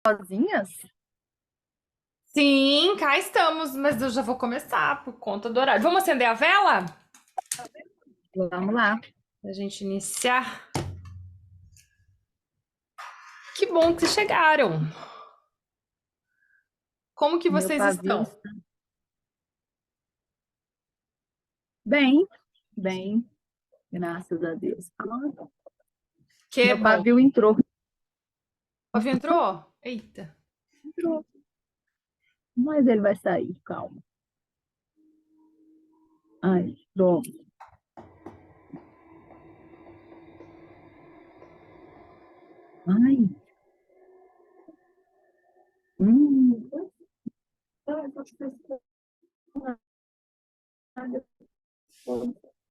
Sozinhas? Sim, cá estamos, mas eu já vou começar por conta do horário. Vamos acender a vela? Vamos lá. Pra gente iniciar. Que bom que vocês chegaram. Como que Meu vocês pavio estão? está bem, bem, graças a Deus. Que Meu bom. pavio entrou. O avião entrou? Eita. Entrou, mas ele vai sair, calma. Ai, pronto. Ai, hum.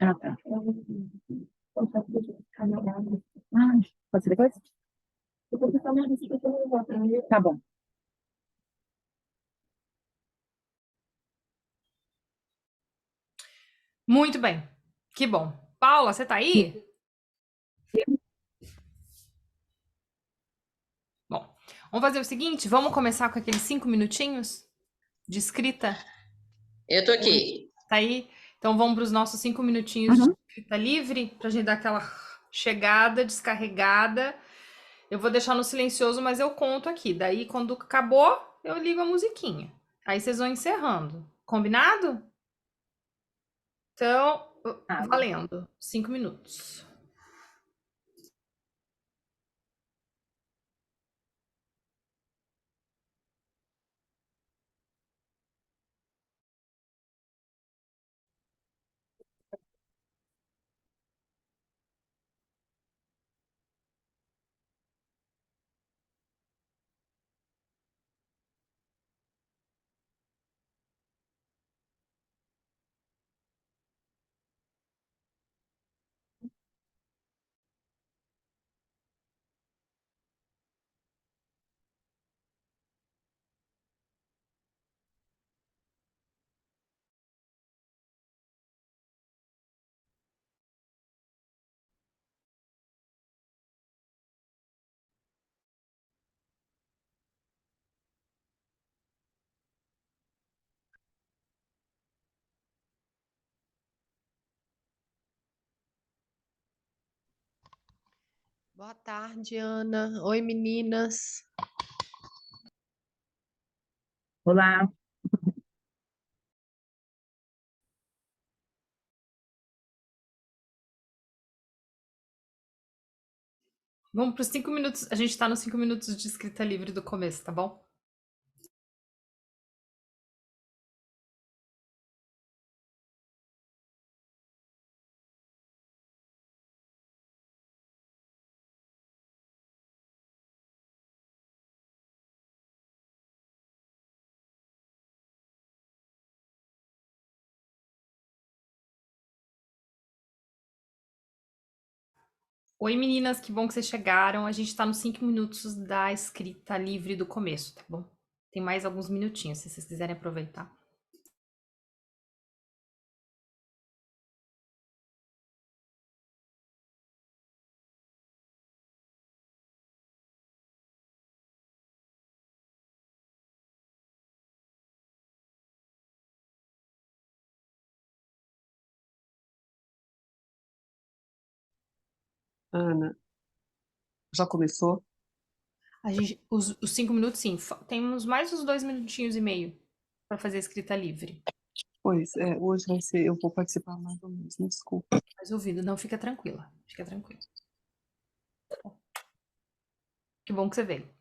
Ah, tá. Ai, pode ser depois? Tá bom. Muito bem. Que bom. Paula, você tá aí? Bom, vamos fazer o seguinte: vamos começar com aqueles 5 minutinhos de escrita? Eu tô aqui. Tá aí? Então vamos para os nossos 5 minutinhos de Uhum. escrita livre, para a gente dar aquela chegada, descarregada. Eu vou deixar no silencioso, mas eu conto aqui. Daí, quando acabou, eu ligo a musiquinha. Aí vocês vão encerrando. Combinado? Então, Tá. valendo. 5 minutos. Boa tarde, Ana. Oi, meninas. Olá. Vamos para os 5 minutos. A gente tá nos 5 minutos de escrita livre do começo, tá bom? Oi, meninas, que bom que vocês chegaram. A gente tá nos 5 minutos da escrita livre do começo, tá bom? Tem mais alguns minutinhos, se vocês quiserem aproveitar. Ana, já começou? Os 5 minutos, sim. Temos mais uns 2 minutinhos e meio para fazer a escrita livre. Pois é, hoje vai ser, eu vou participar mais ou menos, me desculpa. Mas ouvido, não fica tranquila. Fica tranquila. Que bom que você veio.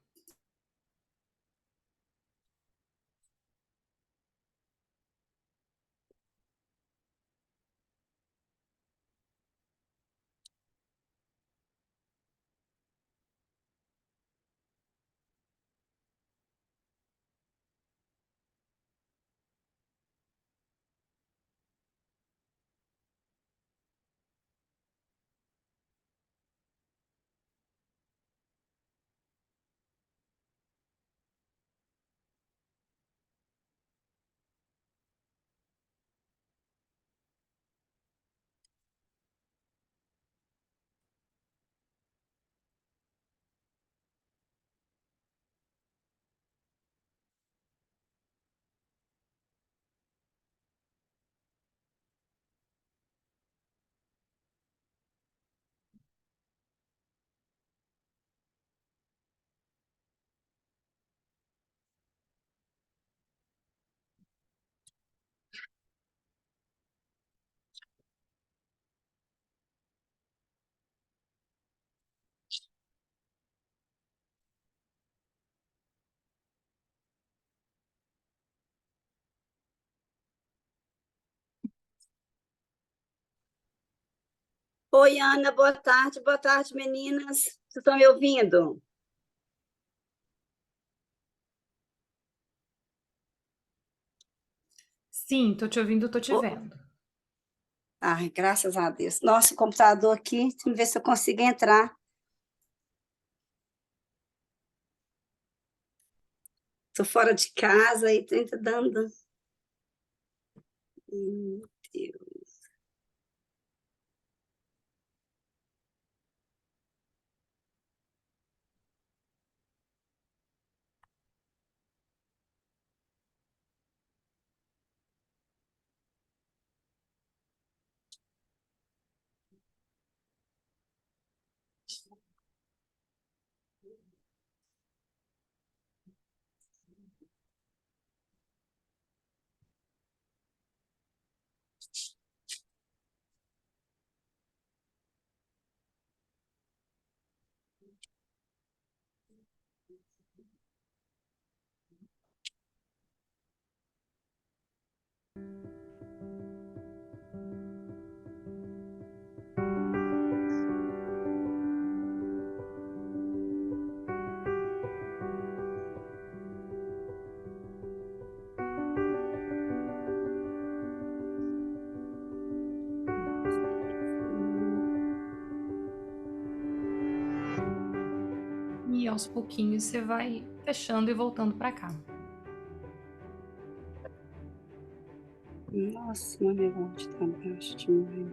Oi, Ana, boa tarde, meninas. Vocês estão me ouvindo? Sim, tô te ouvindo, tô te Ô, vendo. ai, graças a Deus. Nossa, o computador aqui, deixa eu ver se eu consigo entrar. Estou fora de casa e estou dando. Deus. E aos pouquinhos você vai fechando e voltando pra cá. Nossa, meu negócio está baixo demais.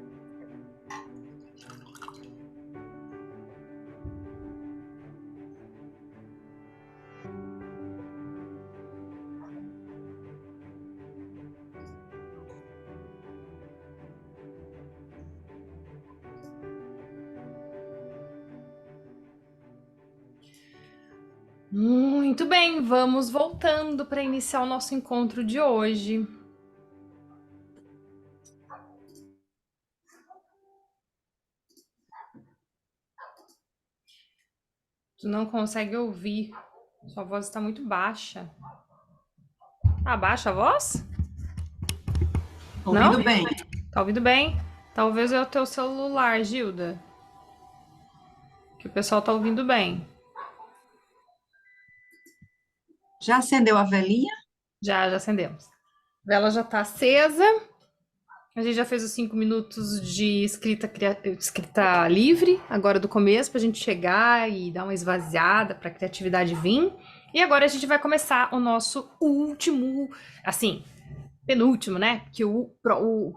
Muito bem, vamos voltando para iniciar o nosso encontro de hoje. Tu não consegue ouvir. Sua voz está muito baixa. Abaixa a voz? Não? Ouvindo bem. Tá ouvindo bem? Talvez é o teu celular, Gilda. Que o pessoal tá ouvindo bem. Já acendeu a velinha? Já acendemos. A vela já tá acesa. A gente já fez os 5 minutos de escrita livre, agora do começo, pra gente chegar e dar uma esvaziada pra criatividade vir. E agora a gente vai começar o nosso último, assim, penúltimo, né? Porque o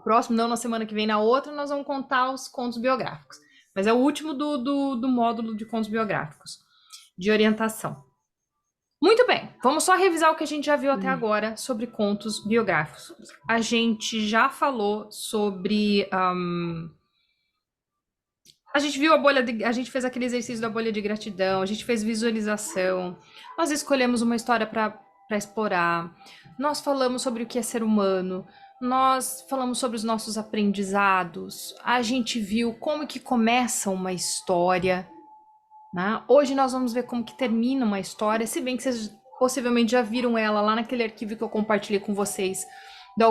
próximo, não na semana que vem, na outra, nós vamos contar os contos biográficos. Mas é o último do módulo de contos biográficos, de orientação. Muito bem, vamos só revisar o que a gente já viu até agora sobre contos biográficos. A gente já falou sobre. A gente viu a gente fez aquele exercício da bolha de gratidão, a gente fez visualização, nós escolhemos uma história para explorar, nós falamos sobre o que é ser humano, nós falamos sobre os nossos aprendizados, a gente viu como que começa uma história. Né? Hoje nós vamos ver como que termina uma história, se bem que vocês possivelmente já viram ela lá naquele arquivo que eu compartilhei com vocês da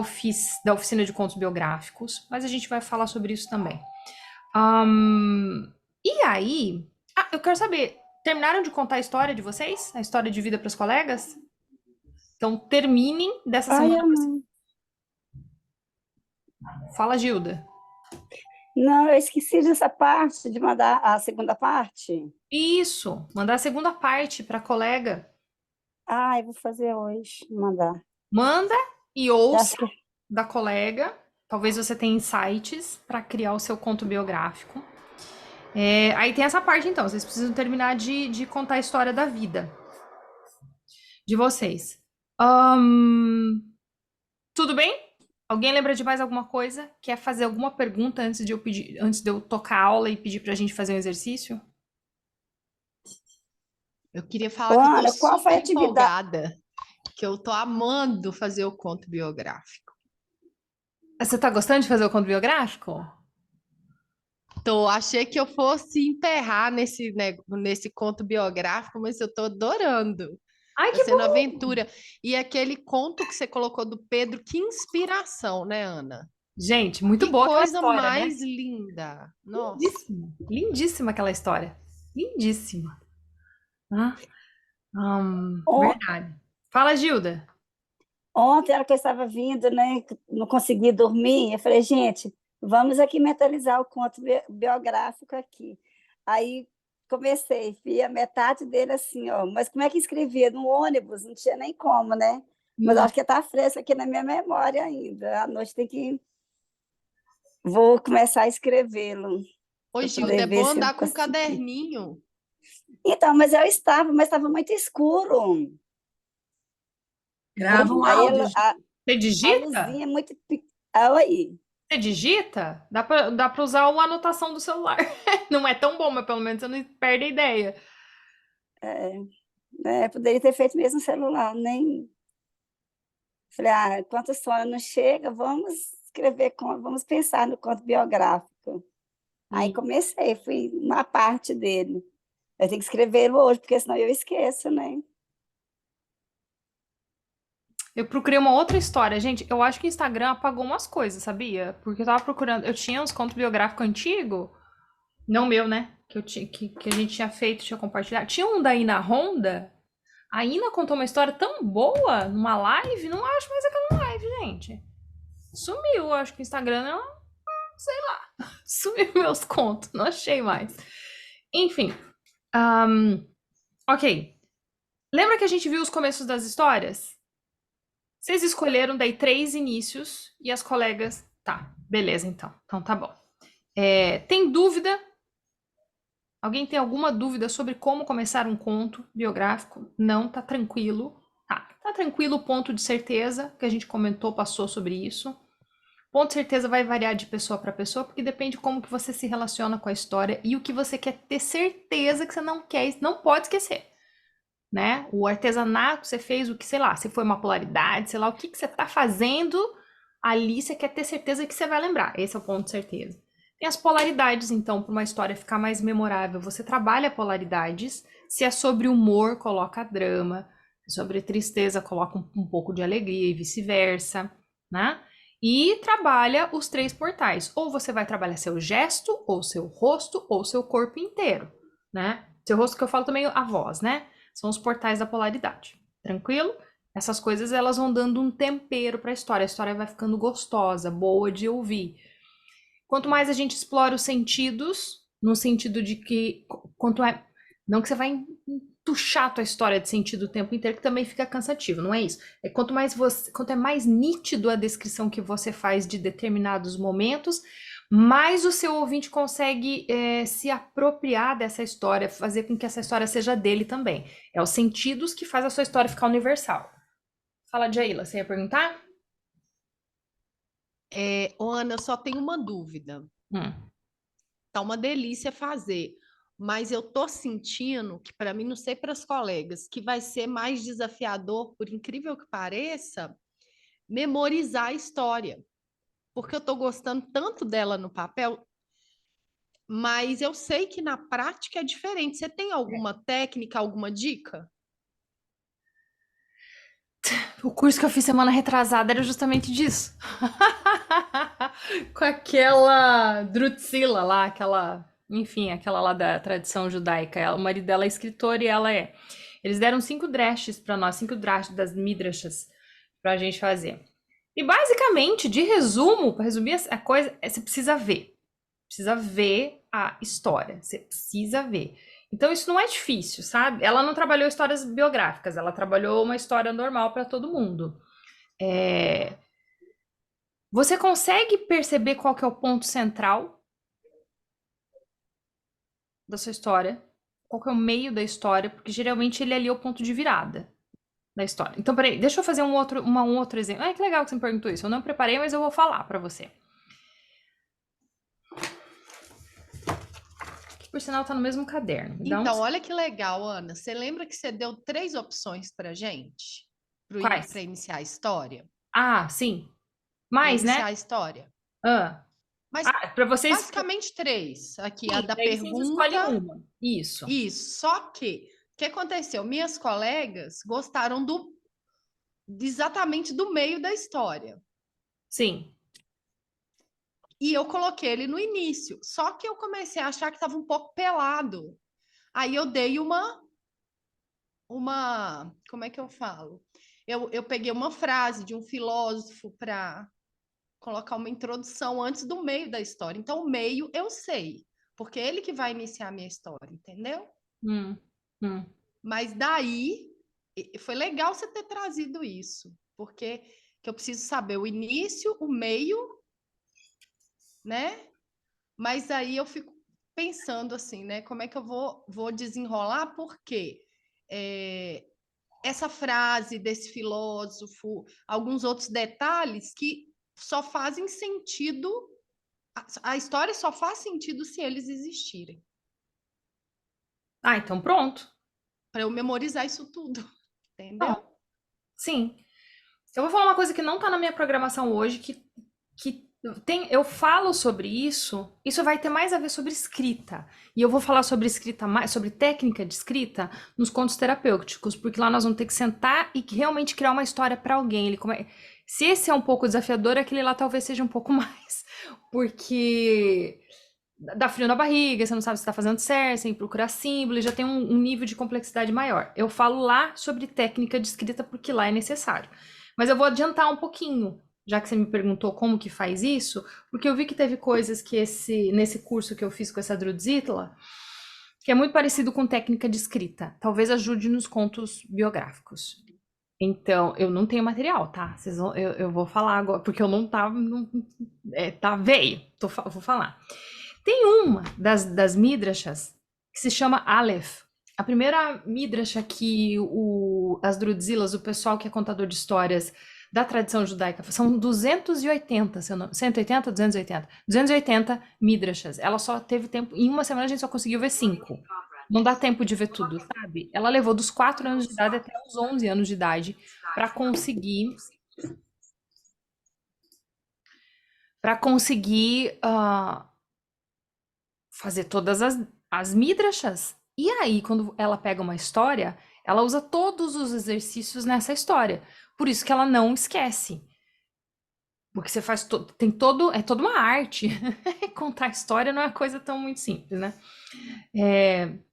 oficina de contos biográficos, mas a gente vai falar sobre isso também. E aí, eu quero saber, terminaram de contar a história de vocês? A história de vida para os colegas? Então terminem dessa Ai, semana. amor. Fala, Gilda. Não, eu esqueci dessa parte, de mandar a segunda parte. Isso, mandar a segunda parte para a colega. Ah, eu vou fazer hoje, mandar. Manda e Já ouça que- da colega. Talvez você tenha insights para criar o seu conto biográfico. Aí tem essa parte, então. Vocês precisam terminar de contar a história da vida de vocês. Tudo bem? Alguém lembra de mais alguma coisa? Quer fazer alguma pergunta antes de eu tocar a aula e pedir pra gente fazer um exercício? Eu queria falar Ô, que eu Ana, tô qual foi a super atividade? empolgada, que eu tô amando fazer o conto biográfico. Você tá gostando de fazer o conto biográfico? Achei que eu fosse emperrar nesse conto biográfico, mas eu tô adorando. Ai, Tá que sendo bom! aventura. E aquele conto que você colocou do Pedro, que inspiração, né, Ana? Gente, muito Que boa aquela coisa história, né? mais linda. Nossa. Lindíssima. Lindíssima aquela história. Lindíssima. Ah, On- verdade. Fala, Gilda. Ontem, a hora que eu estava vindo, né, que não consegui dormir, eu falei, gente, vamos aqui mentalizar o conto biográfico aqui. Aí comecei, vi a metade dele assim, ó, mas como é que escrevia? No ônibus, não tinha nem como, né? Mas Hum. acho que está fresco aqui na minha memória ainda. À noite tem que. Vou começar a escrevê-lo, Ô, para Gilda, poder é ver bom se eu andar com um consigo. caderninho. Então, mas estava muito escuro. Grava um Aí áudio. Você a digita? luzinha é muito. Ah, aí. Você digita? Dá pra usar uma anotação do celular. Não é tão bom, mas pelo menos você não perde a ideia. Poderia ter feito mesmo no celular, nem. Falei, enquanto o sono não chega, vamos escrever, vamos pensar no conto biográfico. Aí Hum. comecei, fui uma parte dele. Eu tenho que escrevê-lo hoje, porque senão eu esqueço, né? Eu procurei uma outra história. Gente, eu acho que o Instagram apagou umas coisas, sabia? Porque eu tava procurando. Eu tinha uns contos biográficos antigos. Não meu, né? Que a gente tinha feito, tinha compartilhado. Tinha um da Ina Honda. A Ina contou uma história tão boa numa live. Não acho mais aquela live, gente. Sumiu, acho que o Instagram, sei lá. Sumiu meus contos. Não achei mais. Enfim. Ok. Lembra que a gente viu os começos das histórias? Vocês escolheram daí 3 inícios e as colegas. Tá, beleza, então. Então tá bom. Tem dúvida? Alguém tem alguma dúvida sobre como começar um conto biográfico? Não, tá tranquilo. Tá tranquilo o ponto de certeza que a gente comentou, passou sobre isso. Ponto de certeza vai variar de pessoa para pessoa, porque depende de como que você se relaciona com a história e o que você quer ter certeza que você não quer, não pode esquecer, né? O artesanato que você fez, o que, sei lá, se foi uma polaridade, sei lá, o que que você tá fazendo ali, você quer ter certeza que você vai lembrar. Esse é o ponto de certeza. Tem as polaridades, então, para uma história ficar mais memorável, você trabalha polaridades. Se é sobre humor, coloca drama. Se é sobre tristeza, coloca um pouco de alegria e vice-versa, né? E trabalha os 3 portais. Ou você vai trabalhar seu gesto, ou seu rosto, ou seu corpo inteiro, né? Seu rosto que eu falo também a voz, né? São os portais da polaridade. Tranquilo? Essas coisas elas vão dando um tempero para a história vai ficando gostosa, boa de ouvir. Quanto mais a gente explora os sentidos, no sentido de que quanto é, não que você vai entuchar a tua história de sentido o tempo inteiro, que também fica cansativo, não é isso? Quanto é mais nítido a descrição que você faz de determinados momentos, mais o seu ouvinte consegue se apropriar dessa história, fazer com que essa história seja dele também. É os sentidos que faz a sua história ficar universal. Fala, Jaila, você ia perguntar? Ô, Ana, eu só tenho uma dúvida. Hum. Tá uma delícia fazer, mas eu tô sentindo que para mim, não sei para as colegas, que vai ser mais desafiador, por incrível que pareça, memorizar a história, porque eu tô gostando tanto dela no papel, mas eu sei que na prática é diferente. Você tem alguma técnica, alguma dica? O curso que eu fiz semana retrasada era justamente disso. Com aquela Drutzila lá, enfim, aquela lá da tradição judaica. O marido dela é escritor e ela é. Eles deram 5 drashts para nós, 5 drashts das midrashas pra gente fazer. E basicamente, de resumo, para resumir a coisa, você precisa ver. Precisa ver a história. Você precisa ver. Então, isso não é difícil, sabe? Ela não trabalhou histórias biográficas, ela trabalhou uma história normal para todo mundo. Você consegue perceber qual que é o ponto central da sua história? Qual que é o meio da história? Porque geralmente ele ali é o ponto de virada da história. Então, peraí, deixa eu fazer um outro exemplo. Que legal que você me perguntou isso. Eu não preparei, mas eu vou falar para você. Que, por sinal, tá no mesmo caderno. Então, olha que legal, Ana. Você lembra que você deu 3 opções para gente Quais? para iniciar a história? Sim. Para Mais, né? iniciar a história. Ah. Mas Para vocês. basicamente 3. Aqui, a Sim, da daí vocês escolhem pergunta. uma. Isso. Isso. Só que, o que aconteceu? Minhas colegas gostaram exatamente do meio da história. Sim. E eu coloquei ele no início. Só que eu comecei a achar que estava um pouco pelado. Aí eu dei como é que eu falo? Eu peguei uma frase de um filósofo para colocar uma introdução antes do meio da história. Então, o meio eu sei, porque é ele que vai iniciar a minha história, entendeu? Hum, hum. Mas daí foi legal você ter trazido isso, porque que eu preciso saber o início, o meio, né? Mas aí eu fico pensando assim, né? Como é que eu vou desenrolar? Porque essa frase desse filósofo, alguns outros detalhes que só fazem sentido, a história só faz sentido se eles existirem, Ah, então pronto. para eu memorizar isso tudo, entendeu? Não, sim. Eu vou falar uma coisa que não tá na minha programação hoje, que eu falo sobre isso, isso vai ter mais a ver sobre escrita. E eu vou falar sobre escrita, sobre técnica de escrita nos contos terapêuticos, porque lá nós vamos ter que sentar e realmente criar uma história para alguém. Se esse é um pouco desafiador, aquele lá talvez seja um pouco mais, porque dá frio na barriga, você não sabe se está fazendo certo, sem procurar símbolo, e já tem um nível de complexidade maior. Eu falo lá sobre técnica de escrita porque lá é necessário. Mas eu vou adiantar um pouquinho, já que você me perguntou como que faz isso, porque eu vi que teve coisas que nesse curso que eu fiz com essa Drudzitla, que é muito parecido com técnica de escrita. Talvez ajude nos contos biográficos. Então, eu não tenho material, tá? Eu vou falar agora, porque eu não tava. Veio. Vou falar. Tem uma das Midrashas que se chama Aleph. A primeira Midrasha que as Drudzilas, o pessoal que é contador de histórias da tradição judaica, são 280, 180, 280. 280 Midrashas. Ela só teve tempo, em uma semana a gente só conseguiu ver 5. Não dá tempo de ver tudo, sabe? Ela levou dos 4 anos de idade até os 11 anos de idade para conseguir fazer todas as midrashas. E aí, quando ela pega uma história, ela usa todos os exercícios nessa história. Por isso que ela não esquece. Porque você faz é toda uma arte. Contar a história não é uma coisa tão muito simples, né?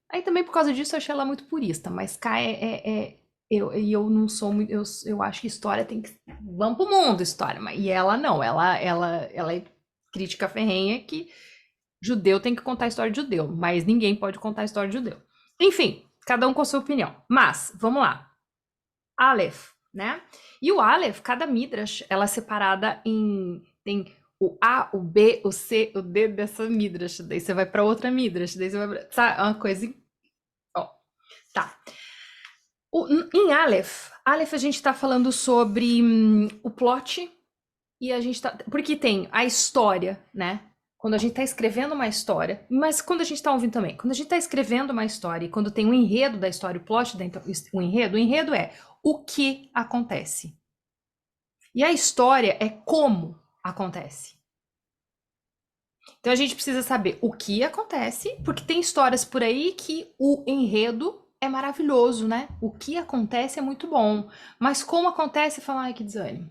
Aí também por causa disso eu achei ela muito purista, mas eu não sou muito, eu acho que história tem que vamos pro mundo história, e ela não, ela é crítica ferrenha que judeu tem que contar a história de judeu, mas ninguém pode contar a história de judeu. Enfim, cada um com a sua opinião. Mas, vamos lá. Aleph, né? E o Aleph, cada Midrash, ela é separada tem o A, o B, o C, o D dessa Midrash. Daí você vai para outra Midrash. Daí você vai pra... Sabe? Uma coisa... Ó, tá. Em Aleph a gente tá falando sobre o plot e a gente tá... Porque tem a história, né? Quando a gente tá escrevendo uma história, mas quando a gente tá ouvindo também, quando a gente tá escrevendo uma história e quando tem um enredo da história, o plot dentro, o enredo é o que acontece. E a história é como acontece. Então a gente precisa saber o que acontece, porque tem histórias por aí que o enredo é maravilhoso, né? O que acontece é muito bom, mas como acontece, fala, ai, que desânimo.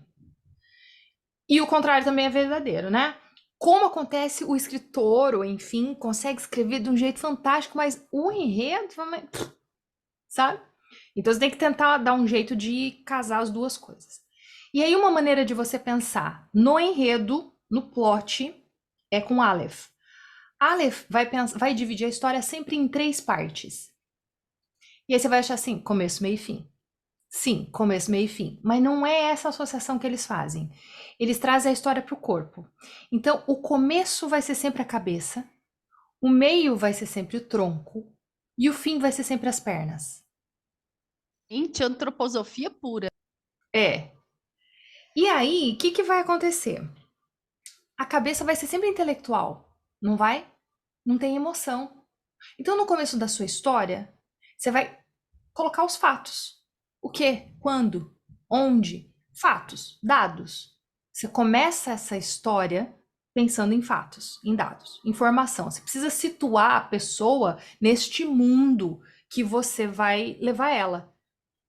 E o contrário também é verdadeiro, né? Como acontece, o escritor, ou enfim, consegue escrever de um jeito fantástico, mas o enredo, sabe? Então você tem que tentar dar um jeito de casar as duas coisas. E aí uma maneira de você pensar no enredo, no plot, é com Aleph. Aleph vai dividir a história sempre em 3 partes. E aí você vai achar assim, começo, meio e fim. Sim, começo, meio e fim. Mas não é essa associação que eles fazem. Eles trazem a história para o corpo. Então, o começo vai ser sempre a cabeça, o meio vai ser sempre o tronco e o fim vai ser sempre as pernas. Gente, antroposofia pura. É. E aí, o que vai acontecer? A cabeça vai ser sempre intelectual, não vai? Não tem emoção. Então, no começo da sua história, você vai colocar os fatos. O quê? Quando? Onde? Fatos, dados. Você começa essa história pensando em fatos, em dados, informação. Você precisa situar a pessoa neste mundo que você vai levar ela.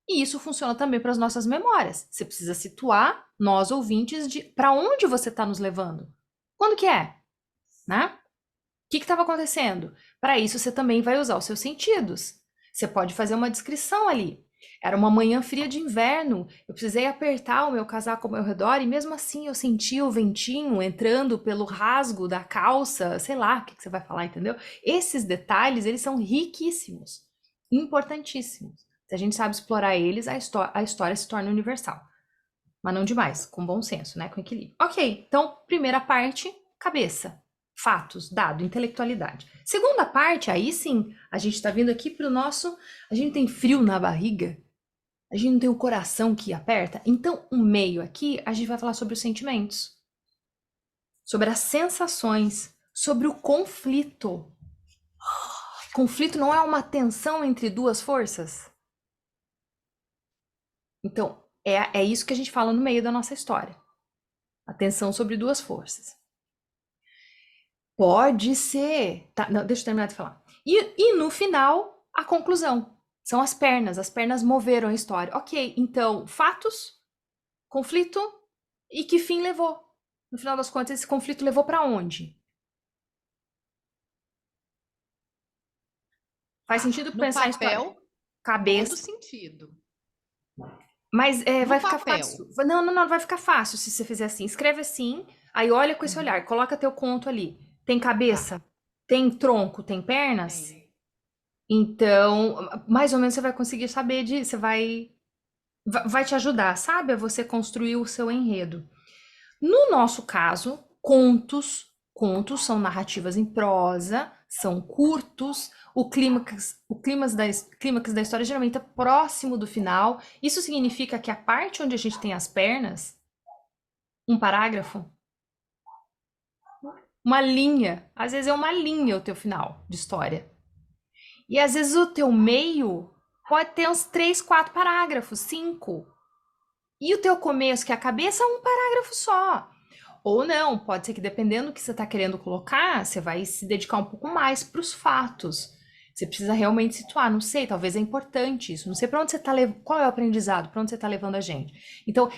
E isso funciona também para as nossas memórias. Você precisa situar nós ouvintes de para onde você está nos levando. Quando que é? né? O que estava acontecendo? Para isso, você também vai usar os seus sentidos. Você pode fazer uma descrição ali. Era uma manhã fria de inverno, eu precisei apertar o meu casaco ao meu redor e mesmo assim eu senti o ventinho entrando pelo rasgo da calça, sei lá o que você vai falar, entendeu? Esses detalhes, eles são riquíssimos, importantíssimos. Se a gente sabe explorar eles, a história se torna universal. Mas não demais, com bom senso, né? Com equilíbrio. Ok, então, primeira parte, cabeça. Fatos, dado, intelectualidade. Segunda parte, aí sim, a gente tá vindo aqui pro nosso. A gente tem frio na barriga, a gente não tem o coração que aperta. Então, o meio aqui, a gente vai falar sobre os sentimentos, sobre as sensações, sobre o conflito. Conflito não é uma tensão entre duas forças? Então, é isso que a gente fala no meio da nossa história. A tensão sobre duas forças. Pode ser. Tá, não, deixa eu terminar de falar. E no final, a conclusão. São as pernas. As pernas moveram a história. Ok, então, fatos, conflito e que fim levou? No final das contas, esse conflito levou para onde? Faz sentido No pensar em história? papel, todo Cabeça. sentido. Mas No vai ficar papel. fácil. Não, vai ficar fácil se você fizer assim. Escreve assim, aí olha com esse olhar, coloca teu conto ali. Tem cabeça? Tem tronco? Tem pernas? Tem. Então, mais ou menos você vai conseguir saber você vai te ajudar, sabe? A você construir o seu enredo. No nosso caso, contos são narrativas em prosa, são curtos, clímax da história geralmente é próximo do final. Isso significa que a parte onde a gente tem as pernas, um parágrafo, uma linha, às vezes é uma linha o teu final de história. E às vezes o teu meio pode ter uns 3, 4 parágrafos, 5. E o teu começo, que é a cabeça, é um parágrafo só. Ou não, pode ser que dependendo do que você está querendo colocar, você vai se dedicar um pouco mais para os fatos. Você precisa realmente situar, não sei, talvez é importante isso. Não sei para onde você está levando, qual é o aprendizado, para onde você está levando a gente. Então,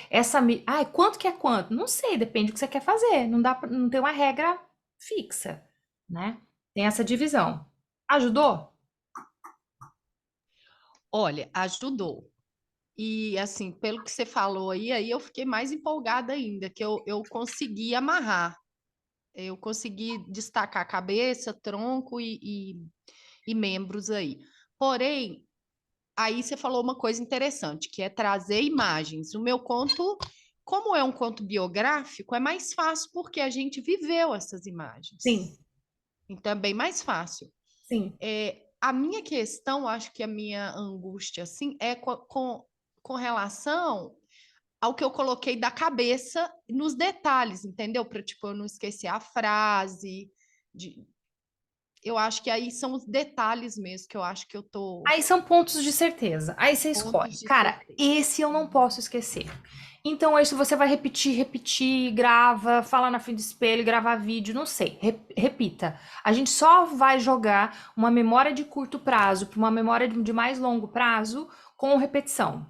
quanto que é quanto? Não sei, depende do que você quer fazer. Não tem uma regra fixa, né? Tem essa divisão. Ajudou? Olha, ajudou. E assim, pelo que você falou aí eu fiquei mais empolgada ainda, que eu consegui amarrar. Eu consegui destacar cabeça, tronco e membros aí. Porém, aí você falou uma coisa interessante, que é trazer imagens. O meu conto, como é um conto biográfico, é mais fácil porque a gente viveu essas imagens. Sim, Então é bem mais fácil. sim. A minha questão, acho que a minha angústia, assim, é com relação ao que eu coloquei da cabeça nos detalhes, entendeu? Para, tipo, eu não esquecer a frase. Eu acho que aí são os detalhes mesmo que eu acho que eu tô. Aí são pontos de certeza. Aí você escolhe. Pontos de Cara, certeza. esse eu não posso esquecer. Então, isso você vai repetir, grava, fala na frente do espelho, gravar vídeo, não sei. Repita. A gente só vai jogar uma memória de curto prazo para uma memória de mais longo prazo com repetição.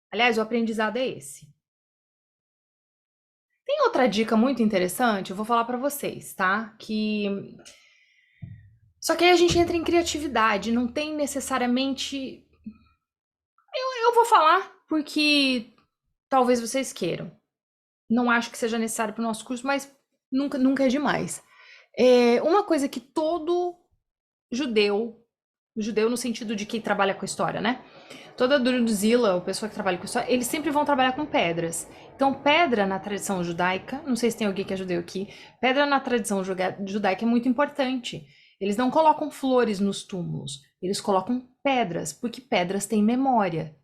Aliás, o aprendizado é esse. Tem outra dica muito interessante, eu vou falar para vocês, tá? Só que aí a gente entra em criatividade, não tem necessariamente. Eu vou falar porque talvez vocês queiram. Não acho que seja necessário para o nosso curso, mas nunca é demais. Uma coisa que todo judeu no sentido de quem trabalha com história, né? Toda Druzila, o pessoal que trabalha com história, eles sempre vão trabalhar com pedras. Então, pedra na tradição judaica, não sei se tem alguém que é judeu aqui, pedra na tradição judaica é muito importante. Eles não colocam flores nos túmulos, eles colocam pedras, porque pedras têm memória.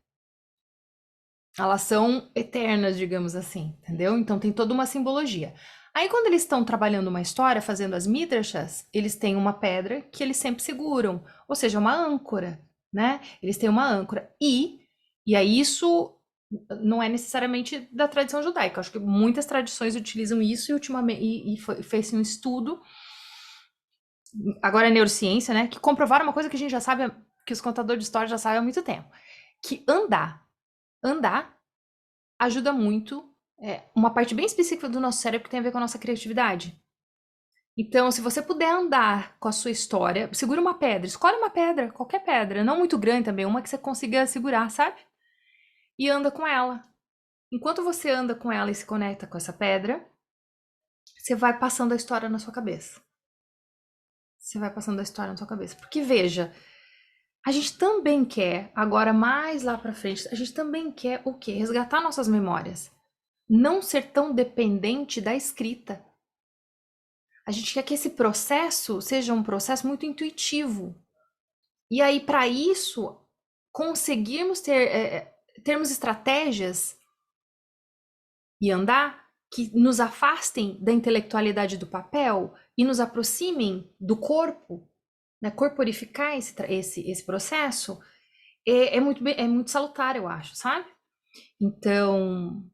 Elas são eternas, digamos assim, entendeu? Então tem toda uma simbologia. Aí quando eles estão trabalhando uma história, fazendo as midrashas, eles têm uma pedra que eles sempre seguram, ou seja, uma âncora, né? Eles têm uma âncora. E aí isso não é necessariamente da tradição judaica. Eu acho que muitas tradições utilizam isso e fez um estudo, agora é neurociência, né? Que comprovaram uma coisa que a gente já sabe, que os contadores de história já sabem há muito tempo. Que andar ajuda muito, uma parte bem específica do nosso cérebro que tem a ver com a nossa criatividade. Então, se você puder andar com a sua história, segura uma pedra, escolhe uma pedra, qualquer pedra, não muito grande também, uma que você consiga segurar, sabe? E anda com ela. Enquanto você anda com ela e se conecta com essa pedra, você vai passando a história na sua cabeça. Você vai passando a história na sua cabeça. Porque veja, a gente também quer, agora mais lá pra frente, a gente também quer o quê? Resgatar nossas memórias. Não ser tão dependente da escrita. A gente quer que esse processo seja um processo muito intuitivo. E aí, para isso, conseguirmos termos estratégias e andar que nos afastem da intelectualidade do papel e nos aproximem do corpo, né? Corporificar esse processo é muito salutar, eu acho, sabe? Então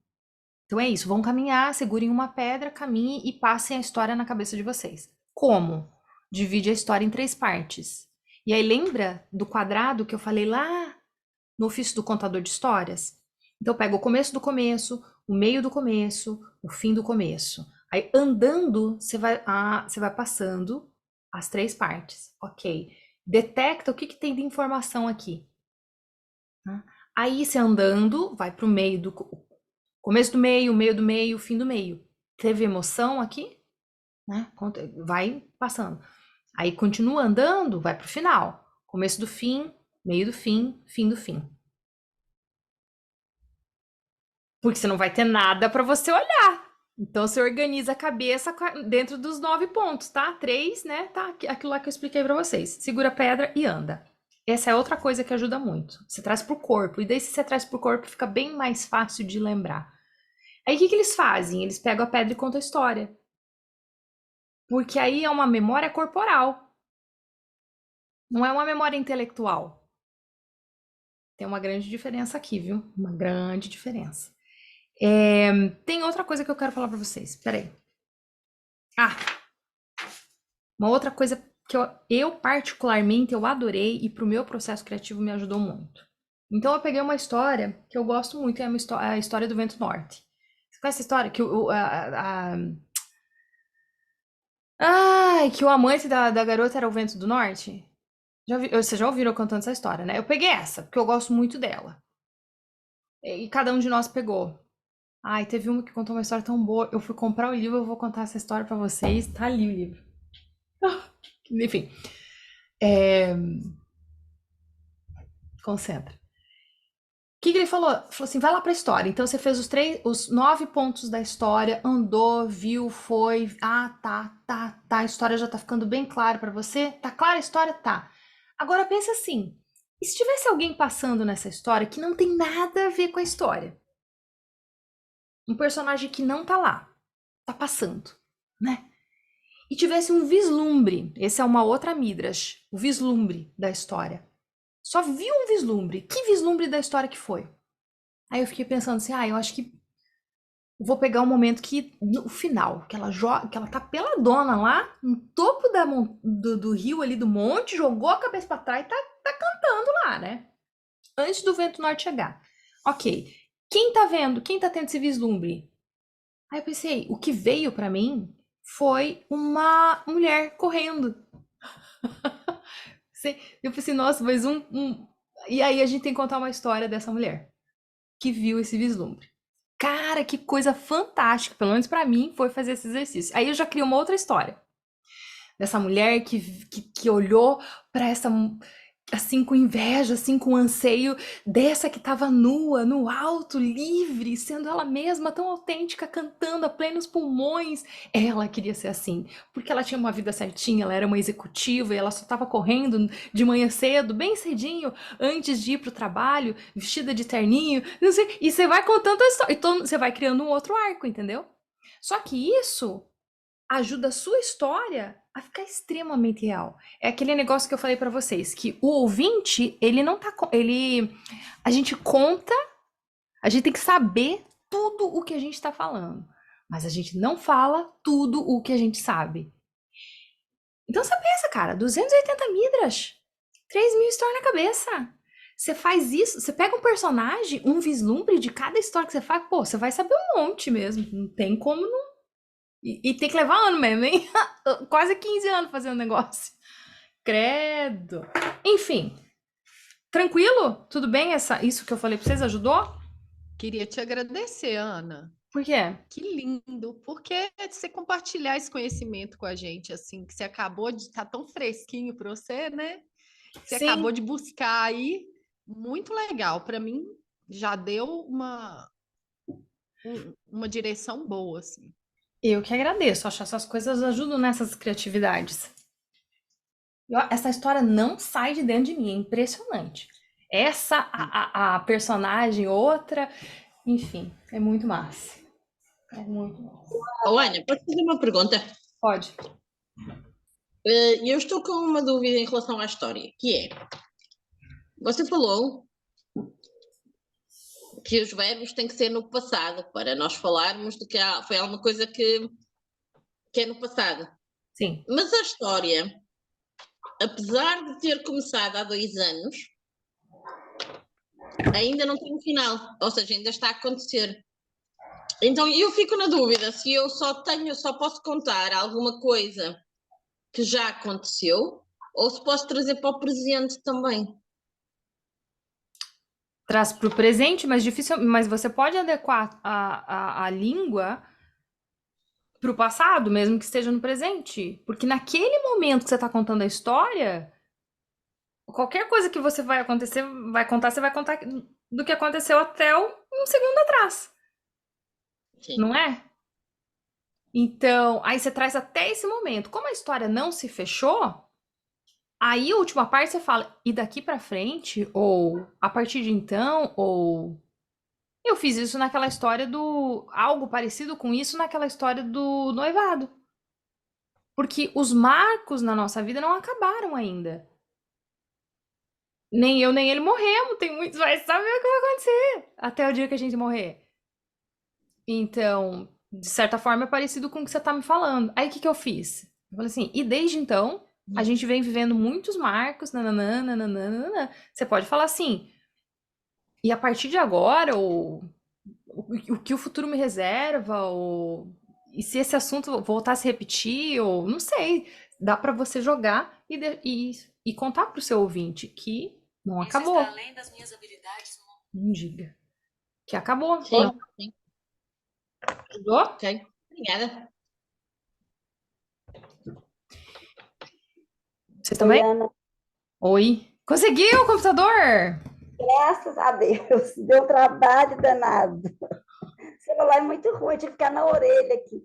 é isso. Vão caminhar, segurem uma pedra, caminhem e passem a história na cabeça de vocês. Como? Divide a história em 3 partes. E aí lembra do quadrado que eu falei lá no ofício do contador de histórias? Então pega o começo do começo, o meio do começo, o fim do começo. Aí andando, você vai passando as 3 partes. Ok. Detecta o que tem de informação aqui. Aí você andando, vai para o meio do começo do meio, fim do meio. Teve emoção aqui? Né? Vai passando. Aí continua andando, vai para o final. Começo do fim, meio do fim, fim do fim. Porque você não vai ter nada para você olhar. Então você organiza a cabeça dentro dos 9 pontos, tá? 3, né? Tá aquilo lá que eu expliquei para vocês. Segura a pedra e anda. Essa é outra coisa que ajuda muito. Você traz pro corpo. E daí, se você traz pro corpo, fica bem mais fácil de lembrar. Aí, o que eles fazem? Eles pegam a pedra e contam a história. Porque aí é uma memória corporal. Não é uma memória intelectual. Tem uma grande diferença aqui, viu? Uma grande diferença. Tem outra coisa que eu quero falar para vocês. Peraí. Uma outra coisa que eu particularmente eu adorei e pro meu processo criativo me ajudou muito. Então eu peguei uma história que eu gosto muito, é a história do Vento Norte. Você conhece essa história? Que que o amante da garota era o Vento do Norte? Vocês já ouviram eu contando essa história, né? Eu peguei essa, porque eu gosto muito dela. E cada um de nós pegou. Teve uma que contou uma história tão boa. Eu fui comprar o livro, eu vou contar essa história pra vocês. Tá ali o livro. Enfim. Concentra. O que ele falou? Falou assim, vai lá pra história. Então você fez os 9 pontos da história, andou, viu, foi. Tá. A história já tá ficando bem clara pra você? Tá clara a história? Tá. Agora pensa assim, e se tivesse alguém passando nessa história que não tem nada a ver com a história? Um personagem que não tá lá, tá passando, né? E tivesse um vislumbre, esse é uma outra Midrash, o vislumbre da história. Só viu um vislumbre. Que vislumbre da história que foi? Aí eu fiquei pensando assim, eu acho que vou pegar um momento que, no final, que ela tá peladona lá, no topo do rio ali, do monte, jogou a cabeça pra trás e tá cantando lá, né? Antes do Vento Norte chegar. Ok. Quem tá vendo? Quem tá tendo esse vislumbre? Aí eu pensei, o que veio pra mim foi uma mulher correndo. Eu pensei, nossa, mas E aí a gente tem que contar uma história dessa mulher que viu esse vislumbre. Cara, que coisa fantástica, pelo menos pra mim, foi fazer esse exercício. Aí eu já criei uma outra história. Dessa mulher que olhou pra essa, assim, com inveja, assim, com anseio, dessa que tava nua, no alto, livre, sendo ela mesma, tão autêntica, cantando a plenos pulmões. Ela queria ser assim, porque ela tinha uma vida certinha, ela era uma executiva e ela só tava correndo de manhã cedo, bem cedinho, antes de ir pro trabalho, vestida de terninho, não sei, e você vai contando a história, e você vai criando um outro arco, entendeu? Só que isso ajuda a sua história a ficar extremamente real. É aquele negócio que eu falei pra vocês, que o ouvinte, ele não tá... A gente conta, a gente tem que saber tudo o que a gente tá falando, mas a gente não fala tudo o que a gente sabe. Então você pensa, cara, 280 Midrash, 3.000 histórias na cabeça. Você faz isso, você pega um personagem, um vislumbre de cada história que você faz, pô, você vai saber um monte mesmo, não tem como E tem que levar ano mesmo, hein? Quase 15 anos fazendo negócio. Credo. Enfim, tranquilo? Tudo bem? Isso que eu falei pra vocês ajudou? Queria te agradecer, Ana. Por quê? Que lindo, porque você compartilhar esse conhecimento com a gente, assim, que você acabou de estar tão fresquinho para você, né? Você Sim. acabou de buscar aí, muito legal. Para mim, já deu uma direção boa, assim. Eu que agradeço. Acho que essas coisas ajudam nessas criatividades. Essa história não sai de dentro de mim, é impressionante. Essa, a personagem, outra, enfim, é muito massa. É muito massa. Oh, Ana, posso fazer uma pergunta? Pode. Eu estou com uma dúvida em relação à história, que é, você falou que os verbos têm que ser no passado, para nós falarmos de que foi alguma coisa que é no passado. Sim. Mas a história, apesar de ter começado há 2 anos, ainda não tem um final, ou seja, ainda está a acontecer. Então eu fico na dúvida se eu só posso contar alguma coisa que já aconteceu ou se posso trazer para o presente também. Traz para o presente, mas difícil, mas você pode adequar a língua para o passado, mesmo que esteja no presente. Porque naquele momento que você está contando a história, qualquer coisa que você vai contar, você vai contar do que aconteceu até um segundo atrás. Sim. Não é? Então, aí você traz até esse momento. Como a história não se fechou, aí a última parte você fala, e daqui pra frente, ou a partir de então, ou eu fiz isso naquela história algo parecido com isso naquela história do noivado. Porque os marcos na nossa vida não acabaram ainda. Nem eu, nem ele morremos. Tem muitos, vai saber o que vai acontecer até o dia que a gente morrer. Então, de certa forma, é parecido com o que você tá me falando. Aí, o que eu fiz? Eu falei assim, e desde então, a gente vem vivendo muitos marcos, nananã, nananã, nananã. Você pode falar assim, e a partir de agora, o que o futuro me reserva, e se esse assunto voltar a se repetir, ou não sei, dá pra você jogar e contar pro seu ouvinte que não acabou. Está além das minhas habilidades. Não diga. Que acabou. Sim, Não sim. ajudou? Ok. Obrigada. Você também? Ana, Oi. Conseguiu o computador? graças a Deus, deu trabalho danado. O celular é muito ruim, tinha que ficar na orelha aqui.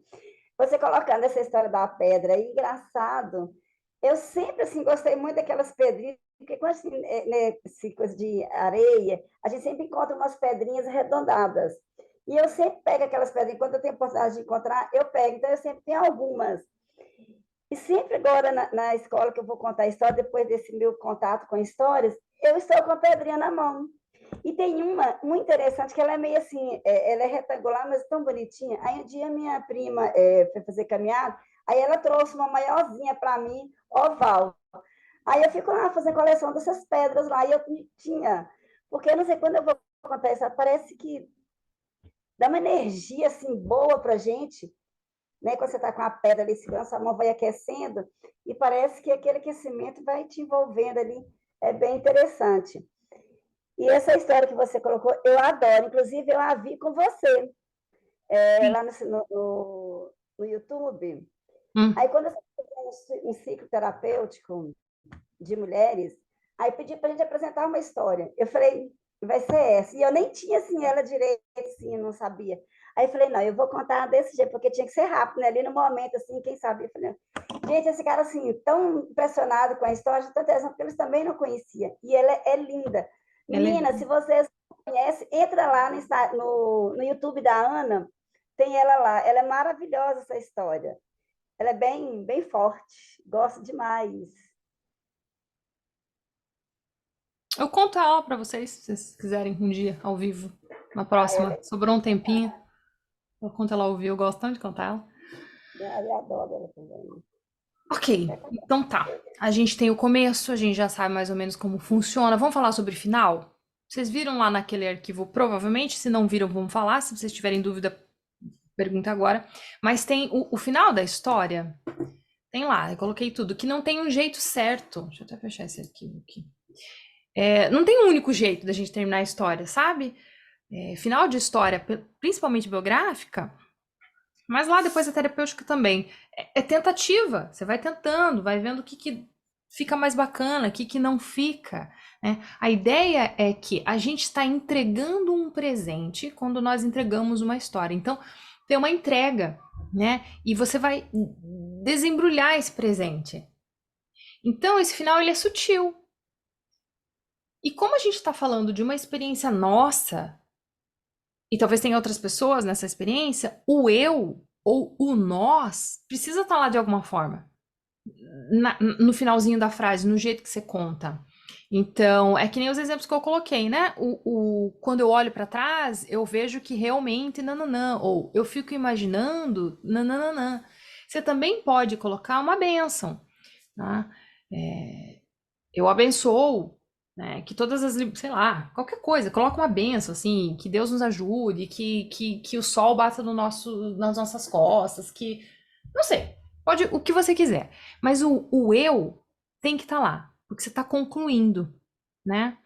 Você colocando essa história da pedra aí, engraçado. Eu sempre, assim, gostei muito daquelas pedrinhas, porque quando, assim, né, coisa de areia, a gente sempre encontra umas pedrinhas arredondadas. E eu sempre pego aquelas pedrinhas, quando eu tenho oportunidade de encontrar, eu pego. Então, eu sempre tenho algumas. E sempre agora, na escola que eu vou contar a história, depois desse meu contato com histórias, eu estou com a pedrinha na mão. E tem uma muito interessante, que ela é meio assim, ela é retangular, mas tão bonitinha. Aí um dia minha prima foi fazer caminhada, aí ela trouxe uma maiorzinha para mim, oval. Aí eu fico lá fazendo coleção dessas pedras lá, e eu tinha, porque eu não sei, quando eu vou contar isso, parece que dá uma energia assim boa para gente, né? Quando você está com a pedra ali segurando, sua mão vai aquecendo, e parece que aquele aquecimento vai te envolvendo ali, é bem interessante. E essa história que você colocou, eu adoro. Inclusive, eu a vi com você, lá no YouTube. Aí, quando eu fiz um ciclo terapêutico de mulheres, aí pedi para a gente apresentar uma história. Eu falei, vai ser essa. E eu nem tinha, assim, ela direito, assim, não sabia. Aí eu falei, não, eu vou contar desse jeito, porque tinha que ser rápido, né? Ali no momento, assim, quem sabe? Eu falei, gente, esse cara, assim, tão impressionado com a história, tão interessante, porque eles também não conheciam. E ela é linda. Menina, se vocês não conhecem, entra lá no YouTube da Ana, tem ela lá. Ela é maravilhosa, essa história. Ela é bem, bem forte. Gosto demais. Eu conto ela pra vocês, se vocês quiserem um dia, ao vivo. Na próxima. Sobrou um tempinho. Eu conto ela ao vivo, eu gosto tanto de contar ela. Eu adoro ela também. Ok, então tá. A gente tem o começo, a gente já sabe mais ou menos como funciona. Vamos falar sobre final? Vocês viram lá naquele arquivo, provavelmente, se não viram, vamos falar. Se vocês tiverem dúvida, pergunta agora, mas tem o final da história, tem lá, eu coloquei tudo, que não tem um jeito certo. Deixa eu até fechar esse arquivo aqui. Não tem um único jeito da gente terminar a história, sabe? Final de história, principalmente biográfica, mas lá depois a terapêutica também, é tentativa. Você vai tentando, vai vendo o que fica mais bacana, o que não fica, né? A ideia é que a gente está entregando um presente quando nós entregamos uma história. Então, tem uma entrega, né? E você vai desembrulhar esse presente. Então, esse final ele é sutil. E como a gente está falando de uma experiência nossa, e talvez tenha outras pessoas nessa experiência, o eu ou o nós precisa estar lá de alguma forma. No finalzinho da frase, no jeito que você conta. Então, é que nem os exemplos que eu coloquei, né? Quando eu olho para trás, eu vejo que realmente nananã, ou eu fico imaginando nananã. Você também pode colocar uma bênção, tá? Eu abençoo, né? Que todas as, sei lá, qualquer coisa, coloca uma bênção, assim, que Deus nos ajude, que o sol bata nas nossas costas, que, não sei, pode o que você quiser. Mas o eu tem que estar lá, porque você está concluindo, né?